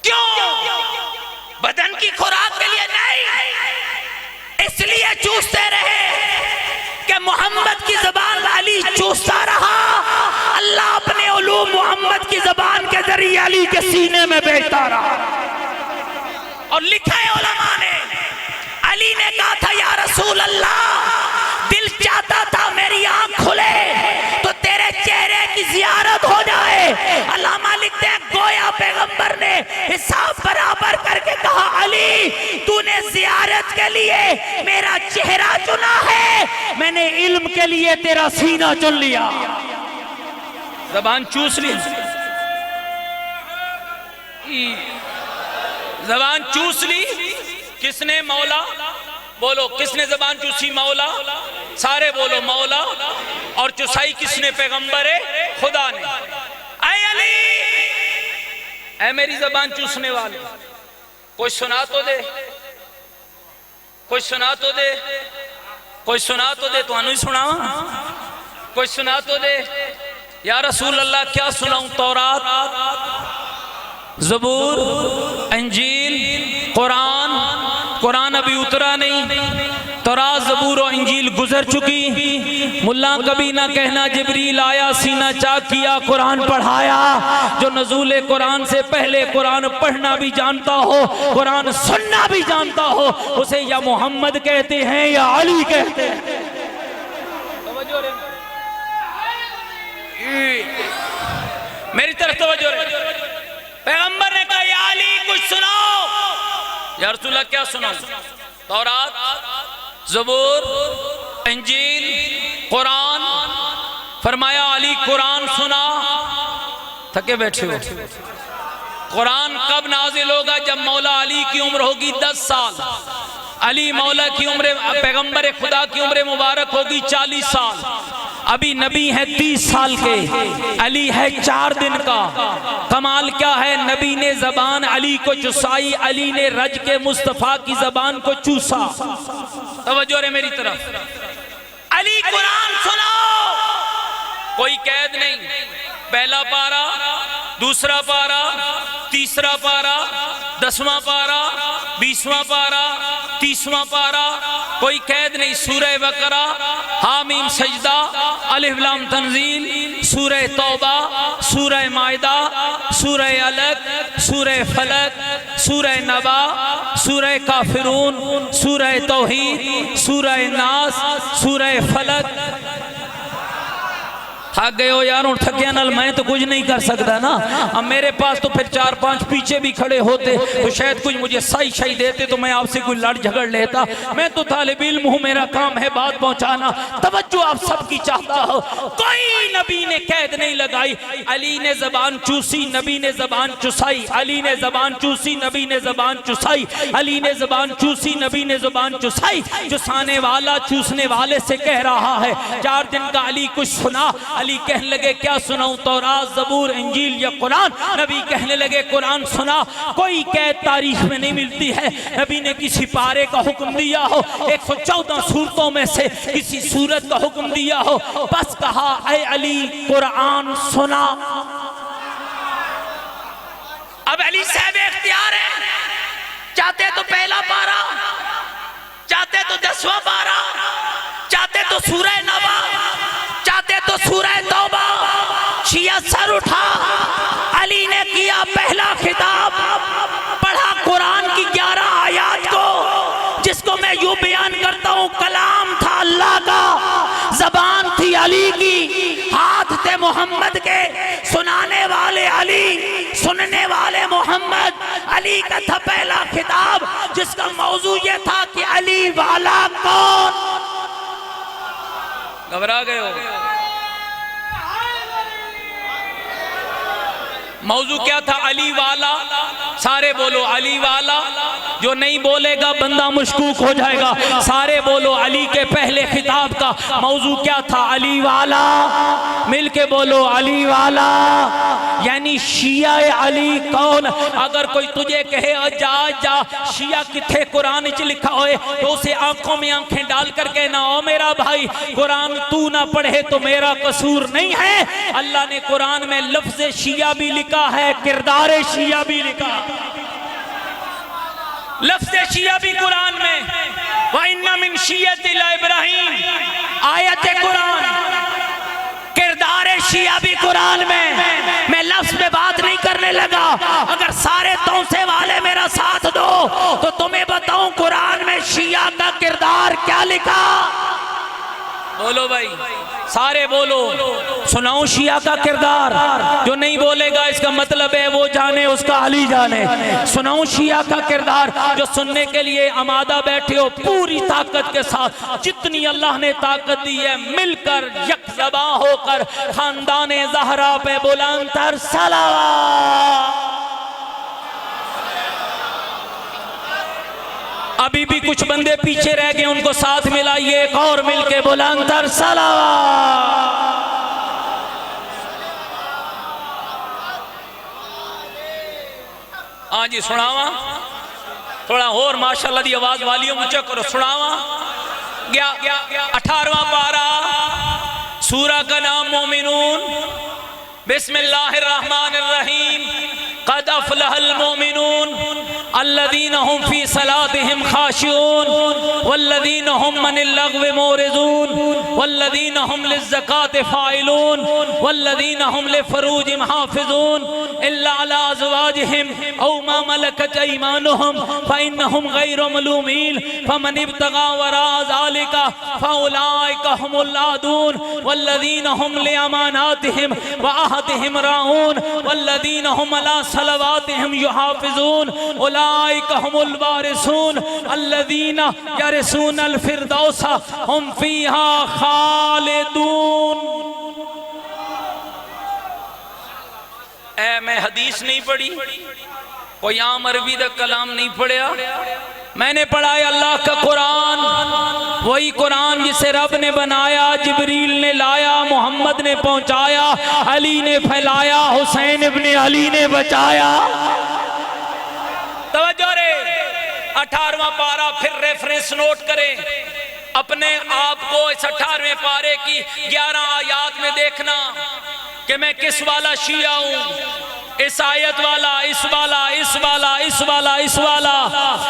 क्यों, बदन की खुराक के लिए नहीं, इसलिए चूसते रहे कि मोहम्मद की जबान अली चूसता रहा, अल्लाह अपने उलूम मोहम्मद की जबान के जरिए अली के सीने में भेजता रहा। और लिखा है उलमा ने, अली ने कहा था या रसूल अल्लाह दिल चाहता था मेरी आंख खुले तो तेरे चेहरे की जियारत हो जाए। अल्लामा लिखते हैं गोया पैगंबर ने हिसाब बराबर करके कहा अली तूने जियारत के लिए मेरा चेहरा चुना है, मैंने इल्म के लिए तेरा सीना चुन लिया। जबान चूस ली, जबान चूस ली। किसने? मौला। बोलो किसने जबान चूसी? मौला। सारे बोलो मौला। और चुसाई किसने? पैगंबर खुदा ने। ऐ अली, ऐ मेरी जबान चूसने वाले, कोई सुना तो दे, कोई सुना तो दे, कोई सुना तो दे। तो नहीं सुनावा, कोई सुना तो दे। या रसूल अल्लाह क्या सुनाऊं? तौरात, ज़बूर, इंजील, कुरान। कुरान अभी उतरा नहीं, तौरात ज़बूर और इंजील गुजर चुकी। मुल्ला कभी ना कहना जिब्रील आया सीना चाक किया कुरान पढ़ाया। जो नज़ूल कुरान से पहले कुरान पढ़ना भी जानता हो, कुरान सुनना भी जानता हो, उसे या मोहम्मद कहते हैं या अली कहते हैं। मेरी तरफ तवज्जो रहे। पैगंबर ने कहा या अली कुछ सुनाओ। या रसूलल्लाह क्या सुनाऊं? तौरात, ज़बूर, इंजील, कुरान। फरमाया अली कुरान सुना। थके बैठे हो। कुरान कब नाजिल होगा? जब मौला अली की उम्र होगी 10 साल। अली मौला की उम्र, पैगंबर खुदा की उम्र मुबारक होगी 40 साल। अभी नबी है 30 साल के, अली है 4 दिन का। कमाल क्या है, नबी ने जबान अली को चुसाई, अली ने रज के मुस्तफा की जबान को चूसा। तवज्जो रे मेरी तरफ। अली कुरान सुनाओ, कोई कैद नहीं। पहला पारा, दूसरा पारा, तीसरा पारा, 10वां पारा, 20वां पारा, 30वां पारा, कोई कैद नहीं। सूरह बकरा, हामीम सजदा, अलिफ लाम तंजील, सूरह तौबा, सूरह माइदा, सूरह अलग, सूरह फलक, सूरह नबा, सूरह काफिरून, सूरह तौहीद, सूरह नास, सूरह फलक। थक गए हो यार? थकिया नल मैं तो कुछ नहीं कर सकता ना। अब मेरे पास तो फिर 4-5 पीछे भी खड़े होते तो शायद कुछ मुझे सही सही देते तो मैं आपसे कोई लड़ झगड़ लेता। मैं तो तालिब इल्म हूँ, मेरा काम है बात पहुँचाना। तवज्जो आप सबकी चाहता हो। कोई नबी ने कैद नहीं लगाई। अली ने जबान चूसी, नबी ने जबान चुसाई। अली ने जबान चूसी, नबी ने जबान चुसाई। अली ने जबान चूसी, नबी ने जबान चुसाई। चुसाने वाला चूसने वाले से कह रहा है 4 दिन का अली कुछ सुना। अली कहने लगे क्या सुनाऊं? तौरात, ज़बूर, इंजील या कुरान? नबी कहने लगे कुरान सुना। कोई कैद तारीख में नहीं मिलती है नबी ने किसी पारे का हुक्म दिया हो, 114 सूरतों में से किसी सूरत का हुक्म दिया हो, बस कहा ऐ अली कुरान सुना। अब अली साहब इख्तियार है, चाहते तो पहला पारा, चाहते तो 10वां पारा, चाहते तो सूरह नबा, चाहते तो सूरह तौबा। शिया सर उठा। अली ने किया पहला खिताब, पढ़ा कुरान की 11 आयात को, जिसको मैं यूं बयान करता हूं कलाम था अल्लाह का, जबान थी अली की, हाथ थे मोहम्मद के, सुनाने वाले अली, सुनने वाले मोहम्मद। अली का था पहला खिताब, जिसका मौजू ये था कि अली वाला कौन। घबरा गए हो? मौजू क्या था? अली वाला। सारे बोलो अली वाला। जो नहीं बोलेगा बंदा मुशकूक हो जाएगा। सारे बोलो अली के पहले खिताब का मौजू क्या था? अली वाला। मिल के बोलो अली वाला। यानी शिया अली कौन? अगर कोई तुझे कहे जा जा शिया किथे कुरान च लिखा होए तो उसे आंखों में आंखें डाल कर कहना ओ मेरा भाई कुरान तू ना पढ़े तो मेरा कसूर नहीं है। अल्लाह ने कुरान में लफ्ज शिया भी लिखा है, किरदार शिया भी लिखा, लफ्ज शिया भी कुरान में। व इन्ना मिन शिय्यतिल इब्राहीम आयत कुरान, किरदार शिया भी कुरान में। मैं लफ्ज पे बात नहीं करने लगा। अगर सारे तौसे वाले मेरा साथ दो तो तुम्हें बताऊं कुरान में शिया का किरदार क्या लिखा। बोलो भाई, सारे बोलो। सुनाओ शिया का किरदार। जो नहीं बोलेगा इसका मतलब है वो जाने उसका अली जाने। सुनाओ शिया का किरदार। जो सुनने के लिए आमादा बैठे हो पूरी ताकत के साथ, जितनी अल्लाह ने ताकत दी है मिलकर यकजबा होकर खानदाने ज़हरा पे बुलंदतर सलावत। अभी भी कुछ बंदे पीछे रह गए, उनको साथ मिलाइए एक और मिलके बुलंदतर सलावत। हाँ जी सुनावा थोड़ा और माशाल्लाह दी आवाज वालियों ऊंचा करो। सुनावा 18वां पारा, सूरा का नाम मोमिनून। बिस्मिल्लाहिर्रहमानिर्रहीम। क़द अफ़लहल मोमिनून अल्लज़ीना हुम फ़ी सलातिहिम ख़ाशिऊन वल्लज़ीना हुम अनिल लग़्वि मोरिज़ून वल्लज़ीना हुम लिज़्ज़काति फ़ाइलून वल्लज़ीना हुम लिफ़ुरूजिहिम हाफ़िज़ून इल्ला अला अज़वाजिहिम औ मा मलकत अयमानुहुम फ़इन्नहुम ग़ैरु मलूमीन फ़मन इब्तग़ा वराअ ज़ालिका फ़उलाइका हुमुल आदून वल्लज़ीना हुम लिअमानातिहिम व अहदिहिम राऊन वल्लज़ीना हुम अला सलवातिहिम युहाफ़िज़ून उलाइका हुमुल वारिसून अल्लज़ीना यरिसूनल फ़िरदौसा हुम फ़ीहा ख़ालिदून। मैं हदीस नहीं पढ़ी, कोई आम अरबी का कलाम नहीं पढ़ा, मैंने पढ़ा है अल्लाह का कुरान, वही कुरान जिसे रब ने बनाया, जिब्रील ने लाया, मोहम्मद ने पहुंचाया, अली ने फैलाया, हुसैन इब्ने अली ने बचाया। तवज्जो रे, 18वां पारा, फिर रेफरेंस नोट करें अपने आप को इस 18वें पारे की 11 आयात में देखना कि मैं किस वाला शिया हूं, इस आयत वाला, इस वाला, इस वाला, इस वाला, इस वाला।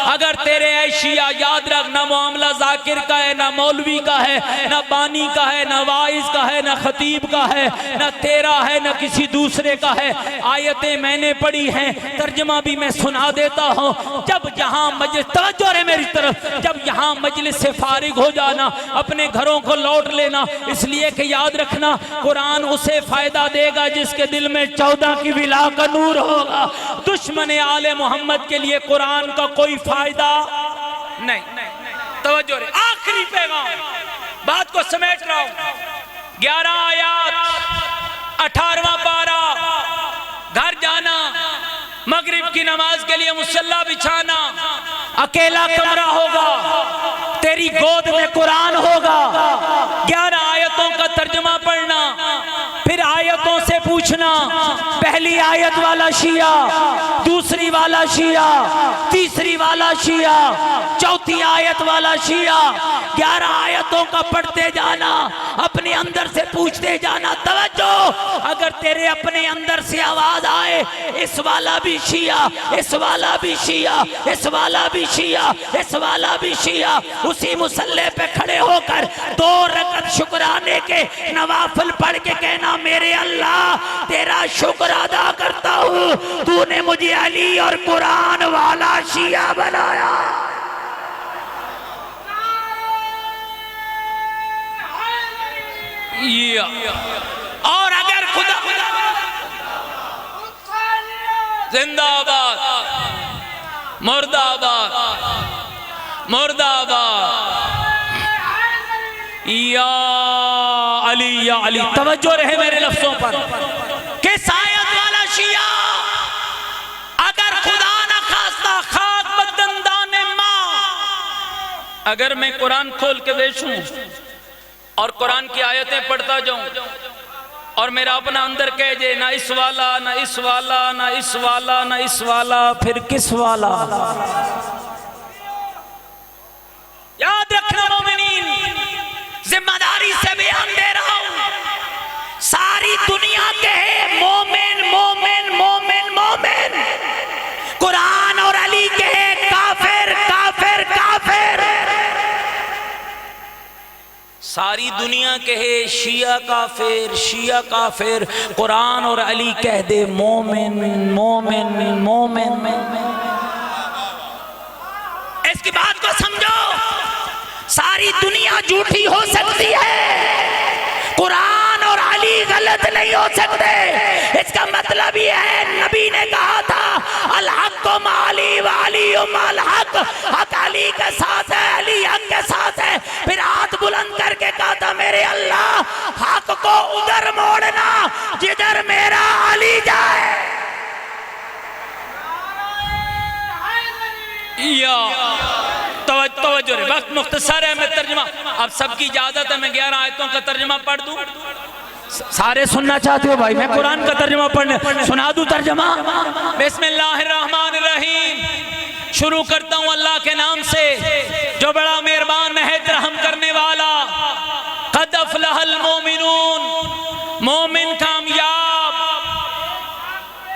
अगर तेरे है शिया, याद रख, ना मामला जाकिर का है, ना मौलवी का है, ना बानी का है, ना वाइज का है, ना खतीब का है, ना तेरा है, ना किसी दूसरे का है। आयतें मैंने पढ़ी हैं, तर्जमा भी मैं सुना देता हूँ। जब यहाँ मजलिस, तवज्जो रे मेरी तरफ, जब यहाँ मजलिस से फारिग हो जाना, अपने घरों को लौट लेना, इसलिए कि याद रखना कुरान उसे फायदा देगा जिसके दिल में 14 की विला का नूर होगा। दुश्मन आले मोहम्मद के लिए कुरान का कोई फायदा नहीं। तवज्जो रे, आखिरी पैगाम, बात को समेट रहा हूं। 11 आयत, 18वां पारा, घर जाना, मगरिब की नमाज के लिए मुसल्ला बिछाना, अकेला कमरा होगा, तेरी गोद में कुरान होगा, 11 आयतों का तर्जुमा पढ़ना, फिर आयतों से पूछना, पहली आयत वाला शिया, दूसरी वाला शिया, तीसरी वाला शिया, चौथी आयत वाला शिया, 11 आयतों का पढ़ते जाना, अपने अंदर से पूछते जाना। तवज्जो, अगर तेरे अपने अंदर से आवाज आए, इस वाला भी शिया, इस वाला भी शिया, इस वाला भी शिया, इस वाला भी शिया, उसी मुसल्ले पे खड़े होकर 2 रकअत शुक्राने के नवाफिल पढ़ के कहना, मेरे अल्लाह तेरा शुक्र अदा करता हूँ, तूने मुझे अली और कुरान वाला शिया बनाया। और अगर खुदा जिंदाबाद, मुर्दाबाद, मुर्दाबाद, या अली, तवज्जो रहे मेरे लफ्जों पर। किस आयत वाला शिया, अगर खुदा न खास्ता खाक बदंदाने मां, अगर मैं कुरान खोल के बेचूं और कुरान की आयतें पढ़ता जाऊं और मेरा अपना अंदर कह दे, ना इस वाला, ना इस वाला, ना इस वाला, ना इस वाला, फिर किस वाला? याद रखना मोमिनीन, जिम्मेदारी से बयान दे रहा हूं, सारी दुनिया के मोमिन मोमिन मोमिन मोमिन, कुरान और अली के काफिर काफिर काफिर, सारी दुनिया कहे शिया काफिर, शिया काफिर, कुरान और अली कह दे मोमिन मोमिन मोमिन। इसकी बात को समझो, सारी दुनिया झूठी हो सकती है, कुरान और अली गलत नहीं हो सकते। इसका मतलब ये है, नबी ने कहा था अल हक माली वाली उमल हक, हक अली के साथ है, अली हक के साथ है। फिर हाथ बुलंद करके कहा था, मेरे अल्लाह हक को उधर मोड़ना जिधर मेरा अली जाए। तवज्जो, वक्त मुख्तसर है, मैं तर्जुमा, अब सबकी इजाजत है, मैं 11 आयतों का तर्जुमा पढ़ दूं। सारे सुनना चाहते हो भाई? मैं कुरान का तर्जुमा पढ़ने सुना दूं तर्जुमा। बिस्मिल्लाहिर्रहमानिर्रहीम, शुरू करता हूं अल्लाह के नाम से जो बड़ा मेहरबान नहायत रहम करने वाला। क़द अफ़लहल मोमिनून, मोमिन कामयाब।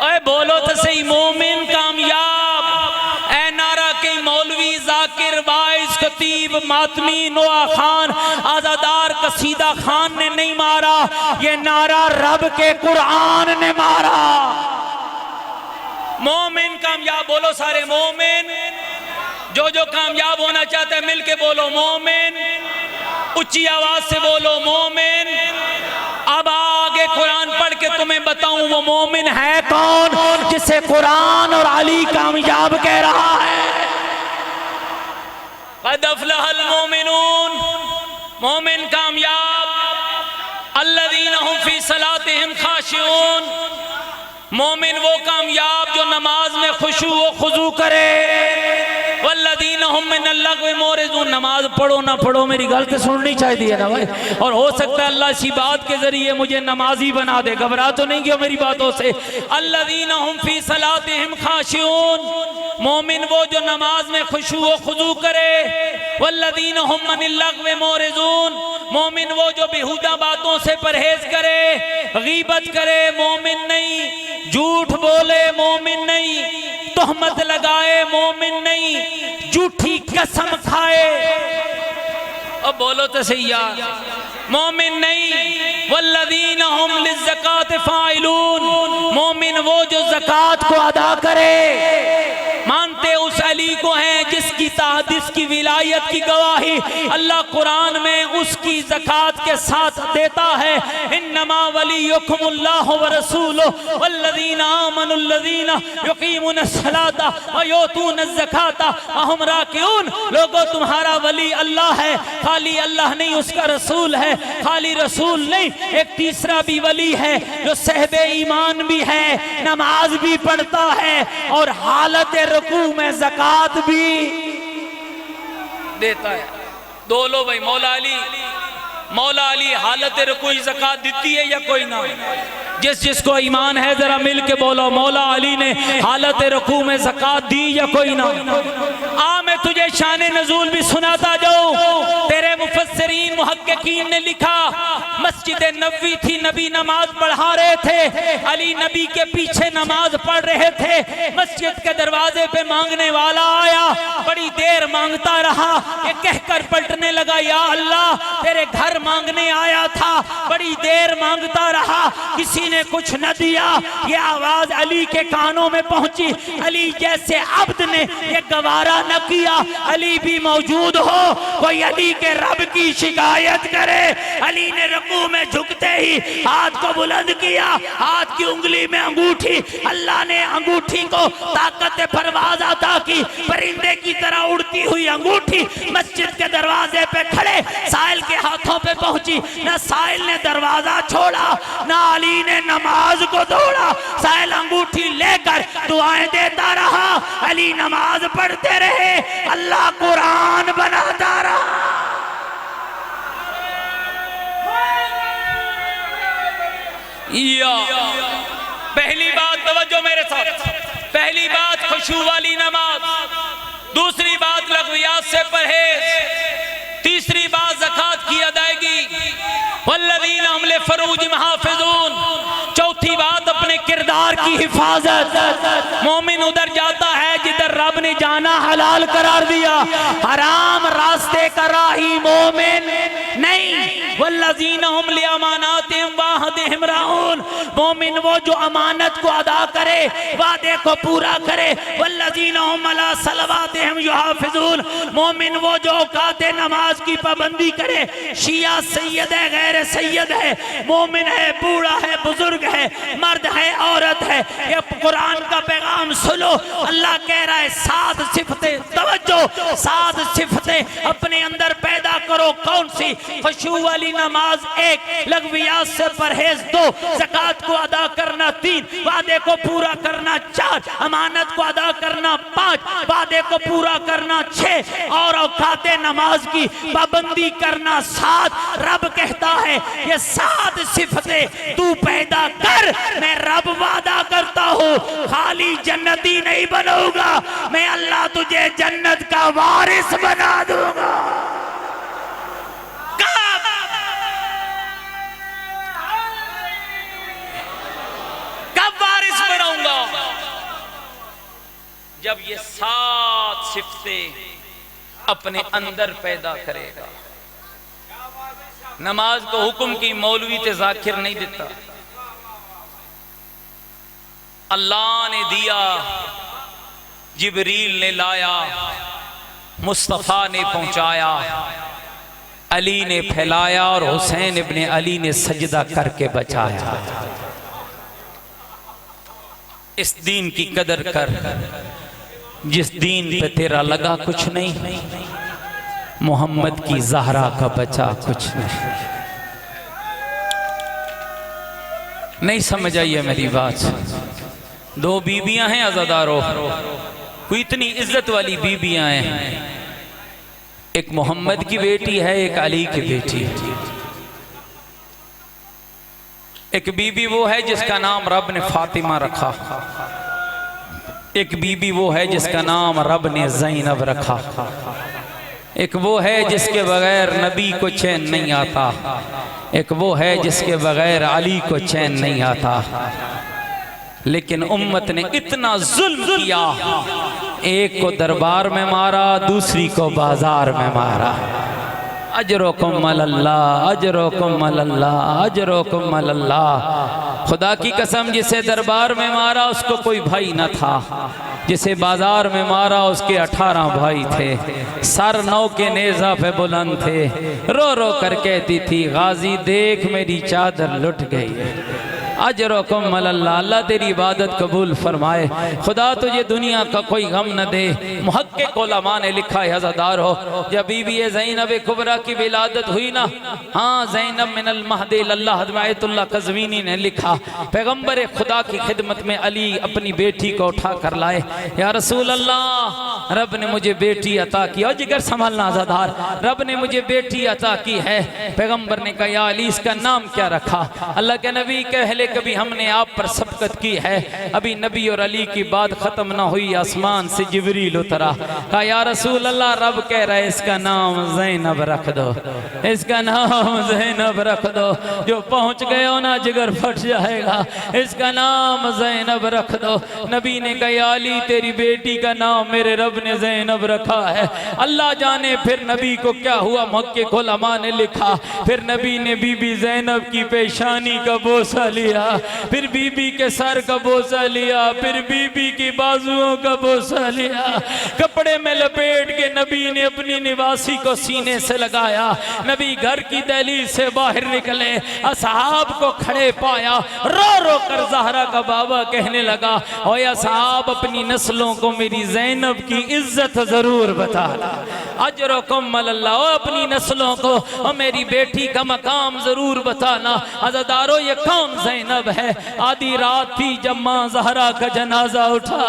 ओए बोलो तो सही मोमिन कामयाब। ए नारा के मौलवी जाकिर वाइस खतीब मातमी नोआ खान आजादार कसीदा खान ने नहीं मारा, ये नारा रब के कुरान ने मारा। मोमिन कामयाब, बोलो सारे मोमिन। जो कामयाब होना चाहते हैं मिलके बोलो मोमिन, ऊंची आवाज से बोलो मोमिन। अब आगे कुरान पढ़ के तुम्हें बताऊं वो मोमिन है कौन जिसे कुरान और अली कामयाब कह रहा है। क़द अफ़लहल मोमिनून, मोमिन कामयाब। अल्लज़ीना हुम फ़ी सलातिहिम ख़ाशिऊन, मोमिन वो कामयाब जो नमाज में खुशू व खुजू करे। वल्लज़ीना हुम मिनल लग़्वी मोरिज़ून, नमाज पढ़ो ना पढ़ो मेरी गलती सुननी चाहिए है ना भाई। और हो सकता है अल्लाह इसी बात के जरिए मुझे नमाजी बना दे, घबरा तो नहीं गया मेरी बातों से। अल्लज़ीना हुम फ़ी सलातिहिम ख़ाशिऊन, मोमिन वो जो नमाज में खुशू व खुजू करे। वल्लज़ीना हुम मिनल लग़्वी मोरिज़ून, मोमिन वो जो बेहुदा बातों से परहेज करे, गीबत करे मोमिन नहीं, झूठ बोले मोमिन नहीं, तोहमत लगाए मोमिन नहीं, झूठी कसम खाए। अब बोलो तो सही यार, मोमिन नहीं। वल्लज़ीना हुम लिज़्ज़काति फ़ाइलून, मोमिन वो जो ज़कात को अदा करे, मानते उस अली को हैं जिसकी विलायत की गवाही अल्लाह कुरान में उसकी ज़कात के साथ देता है। इन्नमा वलियुकुमुल्लाहु व रसूलुहु वल्लज़ीना आमनुल्लज़ीना युक़ीमुनस्सलाता व युतूनज़ ज़काता व हुम राकिऊन, लोगों तुम्हारा वली अल्लाह है, खाली अल्लाह नहीं उसका रसूल है, खाली रसूल नहीं एक तीसरा भी वली है जो साहिबे ईमान भी है, नमाज भी पढ़ता है और हालत रुकू में ज़कात भी देता है। दो लो भाई, मौला अली हालत रुकू ज़कात देती है या कोई ना? जिसको ईमान है जरा मिल के बोलो मौला अली ने हालत रुकू में ज़कात दी या कोई ना? आ मैं तुझे शान नज़ूल भी सुनाता जाऊं। तेरे मुफस्सिरीन मुहक्किकीन ने लिखा मस्जिद नबवी थी, नबी नमाज पढ़ा रहे थे, अली नबी के पीछे नमाज पढ़ रहे थे। मस्जिद के दरवाजे पे मांगने वाला आया, बड़ी देर मांगता रहा, ये कहकर पलटने लगा या अल्लाह तेरे घर मांगने आया था, बड़ी देर मांगता रहा, किसी ने कुछ न दिया। ये आवाज अली के कानों में पहुंची। अली जैसे अब्द ने ये गवारा न किया अली भी मौजूद हो, कोई अली के रब की शिकायत करे। अली ने रुकू में झुकते ही हाथ को बुलंद किया, हाथ की उंगली में अंगूठी, अल्लाह ने अंगूठी को ताकत परवाज अता की, परिंदे की तरह उड़ती हुई अंगूठी मस्जिद के दरवाजे पे खड़े साहिल के हाथों पे पहुंची। न साहिल ने दरवाजा छोड़ा, न अली ने नमाज को तोड़ा। साहिल अंगूठी लेकर दुआएं देता रहा, अली नमाज पढ़ते रहे, अल्लाह कुरान बनाता रहा। पहली बात तवज्जो मेरे साथ, पहली बात खुशू वाली नमाज, दूसरी बात लग़वियात से परहेज, तीसरी बात ज़कात की अदायगी, वल्लज़ीना हुम लिफ़ुरूजिहिम हाफ़िज़ून, चौथी बात अपने किरदार की हिफाजत। मोमिन उधर जाता है जिधर रब ने जाना हलाल करार दिया, हराम रास्ते का राही मोमिन नहीं। वल्लज़ीना हुम लिअमानातिहिम व अहदिहिम राऊन, मोमिन वो जो अमानत को अदा करे, वादे को पूरा करे। वल्लज़ीना हुम अला सलवातिहिम युहाफ़िज़ून, मोमिन वो जो औकात नमाज की पाबंदी करे। शिया सैयद है गैर सैयद है, मोमिन है बूढ़ा है बुजुर्ग है, मर्द है औरत है, ये कुरान का पैगाम सुनो। अल्लाह कह रहा है 7 सिफतें, तवज्जो 7 सिफतें अपने अंदर पैदा करो। कौन सी? खुशू वाली नमाज 1, लग़वियात से परहेज 2, ज़कात को अदा करना 3, वादे को पूरा करना 4, अमानत को अदा करना 5, वादे को पूरा करना 6 और औकात नमाज की पाबंदी करना 7। रब कहता है ये 7 सिफतें तू पैदा कर, मैं रब वादा करता हूँ खाली जन्नती नहीं बनूंगा, मैं अल्लाह तुझे जन्नत का वारिस बना दूंगा। कब वारिस बनाऊंगा? जब ये 7 सिफतें अपने अंदर पैदा करेगा। नमाज को हुक्म की मौलवी ते जाकिर नहीं देता, अल्लाह ने दिया, जिब्रील ने लाया, मुस्तफ़ा ने पहुंचाया, अली ने फैलाया और हुसैन इब्ने अली ने सजदा करके बचाया। इस दीन की कदर कर, जिस दीन पे तेरा लगा कुछ नहीं, मोहम्मद की ज़हरा का बचा कुछ नहीं समझ आई है मेरी बात। 2 बीबियां हैं अज़ादारों, कोई इतनी इज्जत वाली बीबियां हैं, एक मोहम्मद की बेटी है, एक अली की बेटी है। एक बीबी वो है जिसका नाम रब ने फातिमा रखा, एक बीबी वो है जिसका नाम रब ने ज़ैनब रखा, एक वो है जिसके बगैर नबी को चैन नहीं आता, एक वो है जिसके बगैर अली को चैन नहीं आता। लेकिन उम्मत ने इतना जुल्म किया, एक को दरबार में मारा, दूसरी को बाजार में मारा। अजरुकुम अल्लाह, अजरुकुम अल्लाह, अजरुकुम अल्लाह। खुदा की कसम, जिसे दरबार में मारा उसको कोई भाई न था, जिसे बाजार में मारा उसके 18 भाई थे, सर 9 के नेज़ा पे बुलंद थे। रो रो कर कहती थी, गाजी देख मेरी चादर लुट गई। अजरुकुम अल्लाह, अल्लाह तेरी इबादत कबूल फरमाए, खुदा तुझे दुनिया का कोई गम न दे। मुहक्किक उलमा ने लिखा है हज़ादार हो, जब बीबी ज़ैनब कुबरा की विलादत हुई ना, हाँ ज़ैनब मिनल महदी लल्लाह हदमायतुल्लाह कज़वीनी ने लिखा, पैगम्बर खुदा की खिदमत में अली अपनी बेटी को उठा कर लाए। या रसूल अल्लाह, रब ने मुझे बेटी अता की, और जिगर संभालना ज़ादार, रब ने मुझे बेटी अता की है। पैगम्बर ने कहा, या अली इसका नाम क्या रखा? अल्लाह के नबी कहले कभी हमने आप पर सबकत की है, अभी नबी और अली की बात खत्म ना हुई, आसमान से जिब्रील उतरा, कहा या रसूल अल्लाह, रब कह रहा है इसका नाम ज़ैनब रख दो, इसका नाम ज़ैनब रख दो। जो पहुंच गए हो ना जिगर फट जाएगा, इसका नाम ज़ैनब रख दो। नबी ने कहा, या अली तेरी बेटी का नाम मेरे रब ने ज़ैनब रखा है। अल्लाह जाने फिर नबी को क्या हुआ। मुहक्किक उलमा ने लिखा, फिर नबी ने बीबी ज़ैनब की पेशानी का बोसा लिया, फिर बीबी के सर का बोसा लिया, फिर बीबी की बाजुओं का बोसा लिया, कपड़े में लपेट के नबी ने अपनी निवासी को सीने से लगाया। नबी घर की दहलीज से बाहर निकले, असहाब को खड़े पाया, रो रो कर ज़हरा का बाबा कहने लगा, ओ या साहब अपनी नस्लों को मेरी ज़ैनब की इज्जत जरूर बताना। अजरुकुम अल्लाह, अपनी नस्लों को और मेरी बेटी का मकाम जरूर बताना। अज़ादारों, ये कौन ज़ैनब है? आधी रात थी जब माँ ज़हरा का जनाजा उठा,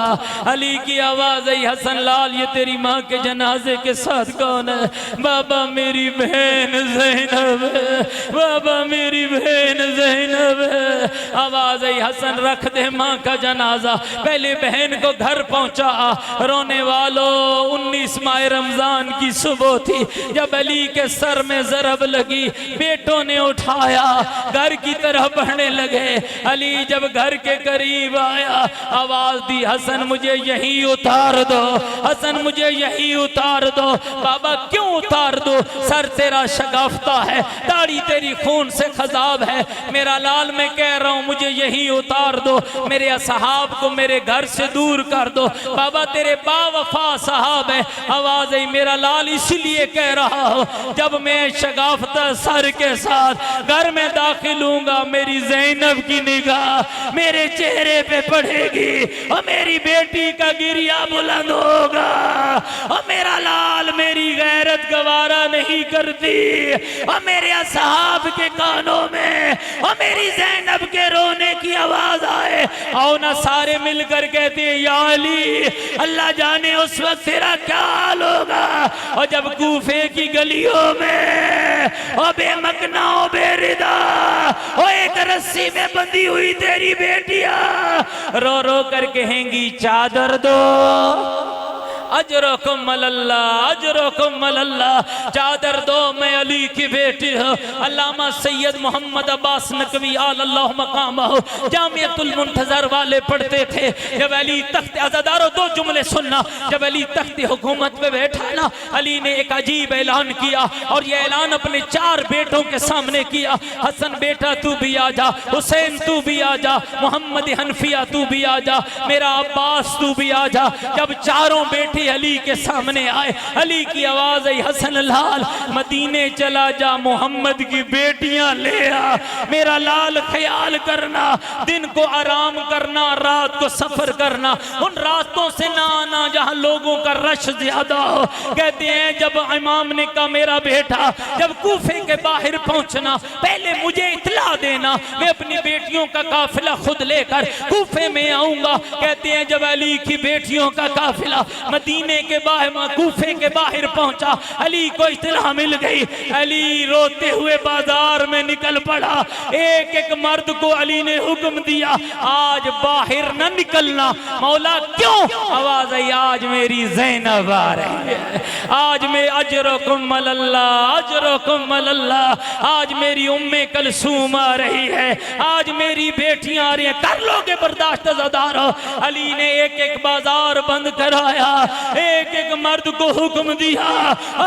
अली की आवाज़ आई, हसन लाल ये तेरी माँ के जनाजे के साथ कौन है? बाबा मेरी बहन ज़ैनब है, बाबा मेरी बहन ज़ैनब है। आवाज़ आई, हसन रख दे माँ का जनाजा। पहले बहन को घर पहुँचा, रोने वालों 19 माह रमज़ान की सुबह थी, जब अली के सर में ज़रब लगी, बेटों ने उठाया, घर की तरफ बढ़ने लगे। अली जब घर के करीब आया, आवाज दी, हसन मुझे यहीं उतार दो, हसन मुझे यहीं उतार दो। बाबा क्यों उतार दो? सर तेरा शगाफ्ता है, दाढ़ी तेरी खून से खजाब है, मेरा लाल मैं कह रहा हूँ मुझे यहीं उतार दो, मेरे असहाब को मेरे घर से दूर कर दो। बाबा तेरे बावफा साहब है। आवाज आई, मेरा लाल इसलिए कह रहा हूँ, जब मैं शगाफ्ता सर के साथ घर में दाखिल हूँगा, मेरी ज़ैनब की निगाह मेरे चेहरे पे पड़ेगी और मेरी बेटी का गिरिया बुलंद होगा, और मेरा लाल मेरी गैरत गवारा नहीं करती, और मेरे असहाब के कानों में और मेरी ज़ैनब के रोने की आवाज आए। आओ ना सारे मिलकर कहते हैं, या अली, अल्लाह जाने उस वक्त तेरा क्या हाल होगा। और जब कूफे की गलियों में और बेमकना बेरिदा और एक रस्सी में बंधी हुई तेरी बेटियां रो रो कर कहेंगी, चादर दो, अजरकुम अल्लाह, अजरकुम अल्लाह। चादर दो, मैं अली की बेटी हूँ। अल्लामा सैयद मोहम्मद अब्बास नकवी अल्लाह मकामहू जामियतुल मुंतज़र वाले पढ़ते थे, जब अली तख्त अज़ादारो, दो जुमले सुनना, जब अली तख्त हुकूमत पे बैठा ना, अली ने एक अजीब ऐलान किया, और ये ऐलान अपने 4 बेटों के सामने किया। हसन बेटा तू भी आ जा, हुसैन तू भी आ जा, मोहम्मद हनफिया तू भी आ जा, मेरा अब्बास तू भी आ जा। जब चारों बेटे अली के सामने आए, अली की आवाज आई, हसन लाल मदीने चला जा, मोहम्मद की बेटियां ले आ। मेरा लाल ख्याल करना, दिन को आराम करना, रात को सफर करना, उन रास्तों से ना आना जहां लोगों का रश ज्यादा हो। कहते हैं जब इमाम ने कहा मेरा बेटा जब कूफे के बाहर पहुंचना, पहले मुझे इत्तला देना, मैं अपनी बेटियों का काफिला खुद लेकर कूफे में आऊंगा। कहते हैं जब अली की बेटियों का काफिला मदीने के बाहर, कूफे के बाहर पहुंचा, अली को इत्तला मिल गई। अली रोते हुए बाजार में निकल पड़ा। एक एक मर्द को अली ने हुक्म दिया, आज बाहर न निकलना। मौला क्यों? आवाज आई, आज मेरी ज़ैनब आ रही है, आज मैं अजरकुम अल्लाह, अजरकुम अल्लाह, आज मेरी उम्मे कलसूम आ रही है, आज मेरी बेटियां आ रही हैं, कर लोगे बर्दाश्त ज़दारो। अली ने एक एक बाजार बंद कराया, एक एक मर्द को हुक्म दिया,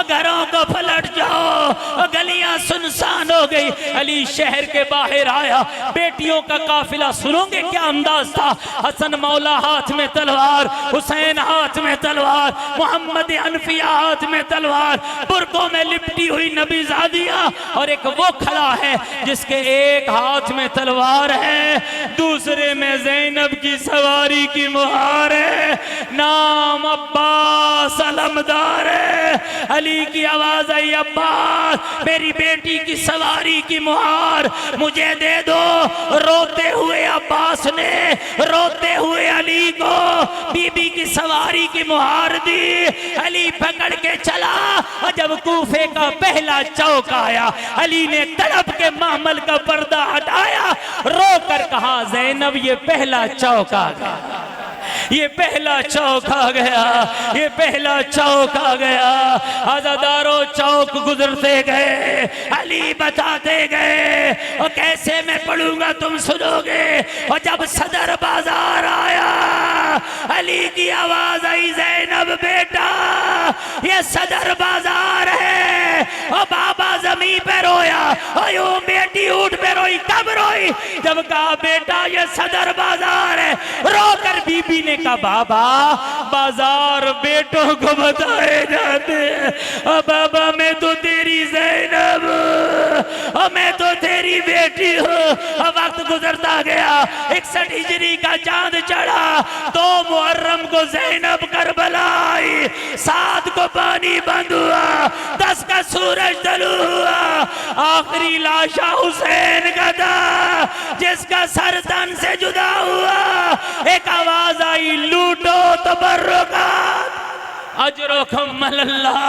घरों को पलट जाओ, गलियां सुनसान हो गई। अली शहर के बाहर आया, बेटियों का काफिला, सुनोगे क्या अंदाज था? हसन मौला हाथ में तलवार, हुसैन हाथ में तलवार, मोहम्मद हनफिया हाथ में तलवार, बुरकों में लिपटी हुई नबीजादियां, और एक वो खड़ा है जिसके एक हाथ में तलवार है, दूसरे में ज़ैनब की सवारी की मुहार है, नाम अब्बास अलमदार है। अली की आवाज आई, अब्बास मेरी बेटी की सवारी की मुहार मुझे दे दो। रोते हुए अब्बास ने रोते हुए अली को बीबी की सवारी की मुहार दी। अली पकड़ के चला, और जब कूफे का पहला चौक आया, अली ने तड़प के मामल का पर्दा हटाया, रो कर कहा, ज़ैनब ये पहला चौक आ गया, ये पहला चौक आ गया, ये पहला चौक आ गया। आज़ादारों चौक गुजरते गए, अली बताते गए, और कैसे मैं पढ़ूंगा तुम सुनोगे। और जब सदर बाजार आया, अली की आवाज आई, ज़ैनब बेटा ये सदर बाजार है। और बाबा जमीन पे रोया, और यूं बेटी ऊँट पे रोई। कब रोई? जब कहा बेटा ये सदर बाजार है। रो कर बीबी ने कहा, बाबा बाजार बेटों को बताए जाते हैं, और बाबा मैं तो तेरी ज़ैनब, और मैं तो तेरी बेटी हूँ। और वक्त गुजरता गया, 61 हिजरी का चांद चढ़ा, 2 मुहर्रम को ज़ैनब करबला आई, 7 को पानी बंद हुआ, 10 का सूरज तलू हुआ। आखिरी लाशा हुसैन का था, जिसका सर तन से जुदा हुआ। एक आवाज आई, लूटो तबर्रुकात, अजरकुम अल्लाह,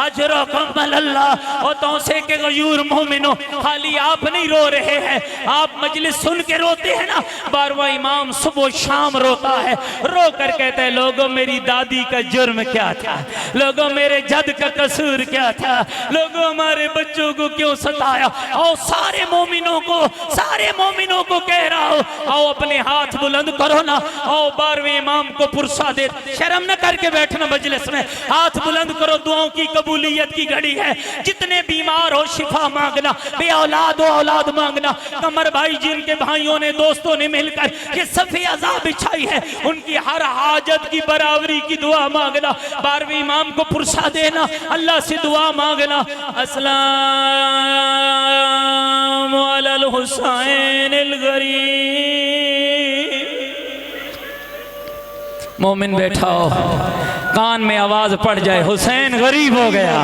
अजरकुम अल्लाह। और तौसे के गयूर मोमिनो, खाली आप नहीं रो रहे हैं, आप मजलिस सुन के रोते हैं ना। 12वां इमाम सुबह शाम रोता है, रो कर कहते हैं, लोगों मेरी दादी का जुर्म क्या था, लोगों मेरे जद का कसूर क्या था, लोगों हमारे बच्चों को क्यों सताया। और सारे मोमिनों को कह रहा हो, आओ अपने हाथ बुलंद करो ना, आओ 12वें इमाम को पुरसा दे, शर्म न करके बैठना मजलिस में, हाथ बुलंद करो, दुआओं की कबूलियत की घड़ी है। जितने बीमार हो शिफा मांगना, बे औलाद हो औलाद मांगना। कमर भाई जिनके भाइयों ने दोस्तों ने मिलकर ये सफ़े अज़ाब बिछाई है, उनकी हर हाजत की बराबरी की दुआ मांगना। 12वें इमाम को पुरसा देना, अल्लाह से दुआ मांगना। अस्सलामु अलल हुसैन अल गरीब। मोमिन बैठा हो, कान में आवाज पड़ जाए, हुसैन गरीब हो गया।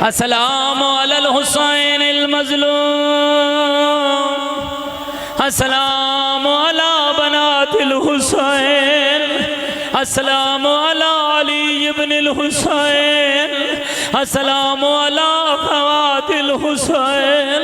अस्सलामु अलल हुसैन अल मज़लूम, अस्सलामु अला बनातिल हुसैन, अस्सलामु अला अली इब्न अल हुसैन, अस्सलामु अला ख़वातिल हुसैन।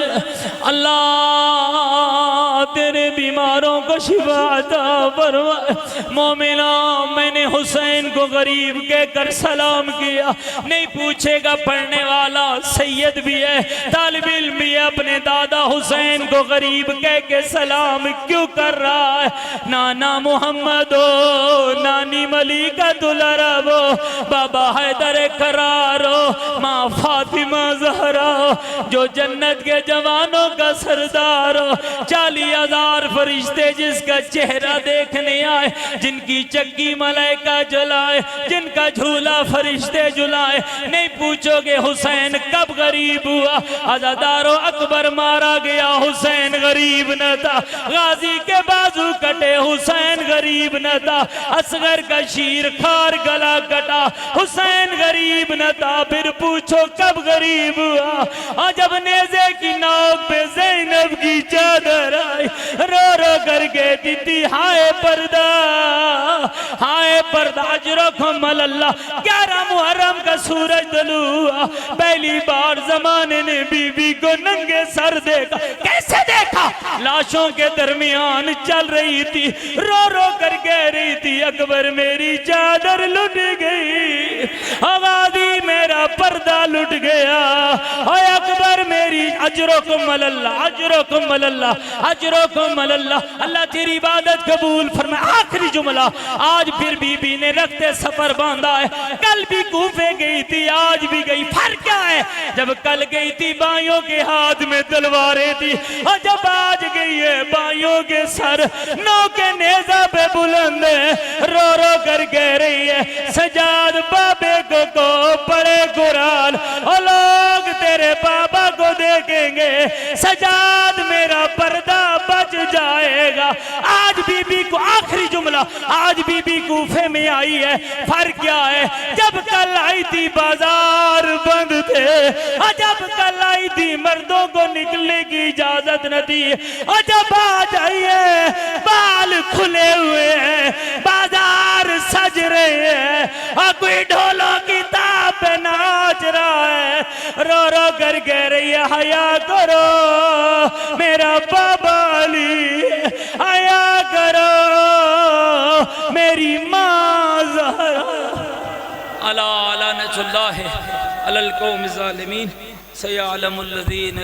अल्लाह तेरे बीमार बीमारों को शिफा अता फरमाए। मोमिना मैंने हुसैन को गरीब कहकर सलाम किया, नहीं पूछेगा पढ़ने वाला सैयद भी है, तालिब इल्म भी है, अपने दादा हुसैन को गरीब कह के सलाम क्यों कर रहा है? नाना मोहम्मद हो, नानी मलिका दुलरब हो, बाबा हैदर करार हो, माँ फातिमा ज़हरा हो, जो जन्नत के जवानों का सरदार हो। 40,000 फरिश्ते जिसका चेहरा देखने आए, जिनकी चक्की मलाइका जलाए, जिनका झूला फरिश्ते झुलाए। नहीं पूछोगे हुसैन कब गरीब हुआ? अज़ादारो अकबर मारा गया, हुसैन गरीब न था। गाजी के बाजू कटे, हुसैन गरीब न था। असगर का शीर खार गला कटा, हुसैन गरीब न था। फिर पूछो कब गरीब हुआ? और जब नेज़े की नोक पे ज़ैनब की चादर आई, रो रो करके दीदी हाय पर्दा, हाय पर्दा। अजरकुम अल्लाह। 11 मुहर्रम का सूरज तलू हुआ, पहली बार जमाने ने बीबी को नंगे सर देखा। कैसे देखा? लाशों के दरमियान चल रही थी, रो रो कर कह रही थी अकबर मेरी चादर लुट गई, आवाज़ी मेरा पर्दा लुट गया। और अकबर मेरी अजरकुम अल्लाह, अजरकुम अल्लाह, अजरकुम अल्लाह। अल्लाह तेरी इबादत कबूल फरमाए। आखिरी जुमला। आज फिर बीबी ने रखते सफर बांधा है, कल भी कूफे गई थी, आज भी गई। फर्क क्या है? जब कल गई थी बाइयों के हाथ में तलवारें थी, और जब आज गई है बाइयों के सर नौ के नेज़ा पे बुलंद है। रो रो कर कह रही है सजाद बाबे को पड़े कुरान, और लोग तेरे बाबा को देखेंगे, सजाद मेरा पर्दा बच जाएगा। आज बीबी को आखिरी जुमला, आज बीबी कूफे में आई है। फर्क क्या है? जब कल आई थी बाजार बंद थे, और जब कल आई थी मर्दों को निकलने की इजाजत न थी, और जब आज आई है बाल खुले हुए हैं, बाजार सज रहे हैं, और कोई ढोलों की ताप पे नाच रहा है। रो रो कर कह रही है हया करो मेरा बाबा अली, हया करो मेरी माँ ज़हरा। अला अला नजुल्लाह अलल कौम ज़ालिमीन सयअलमुल लज़ीन।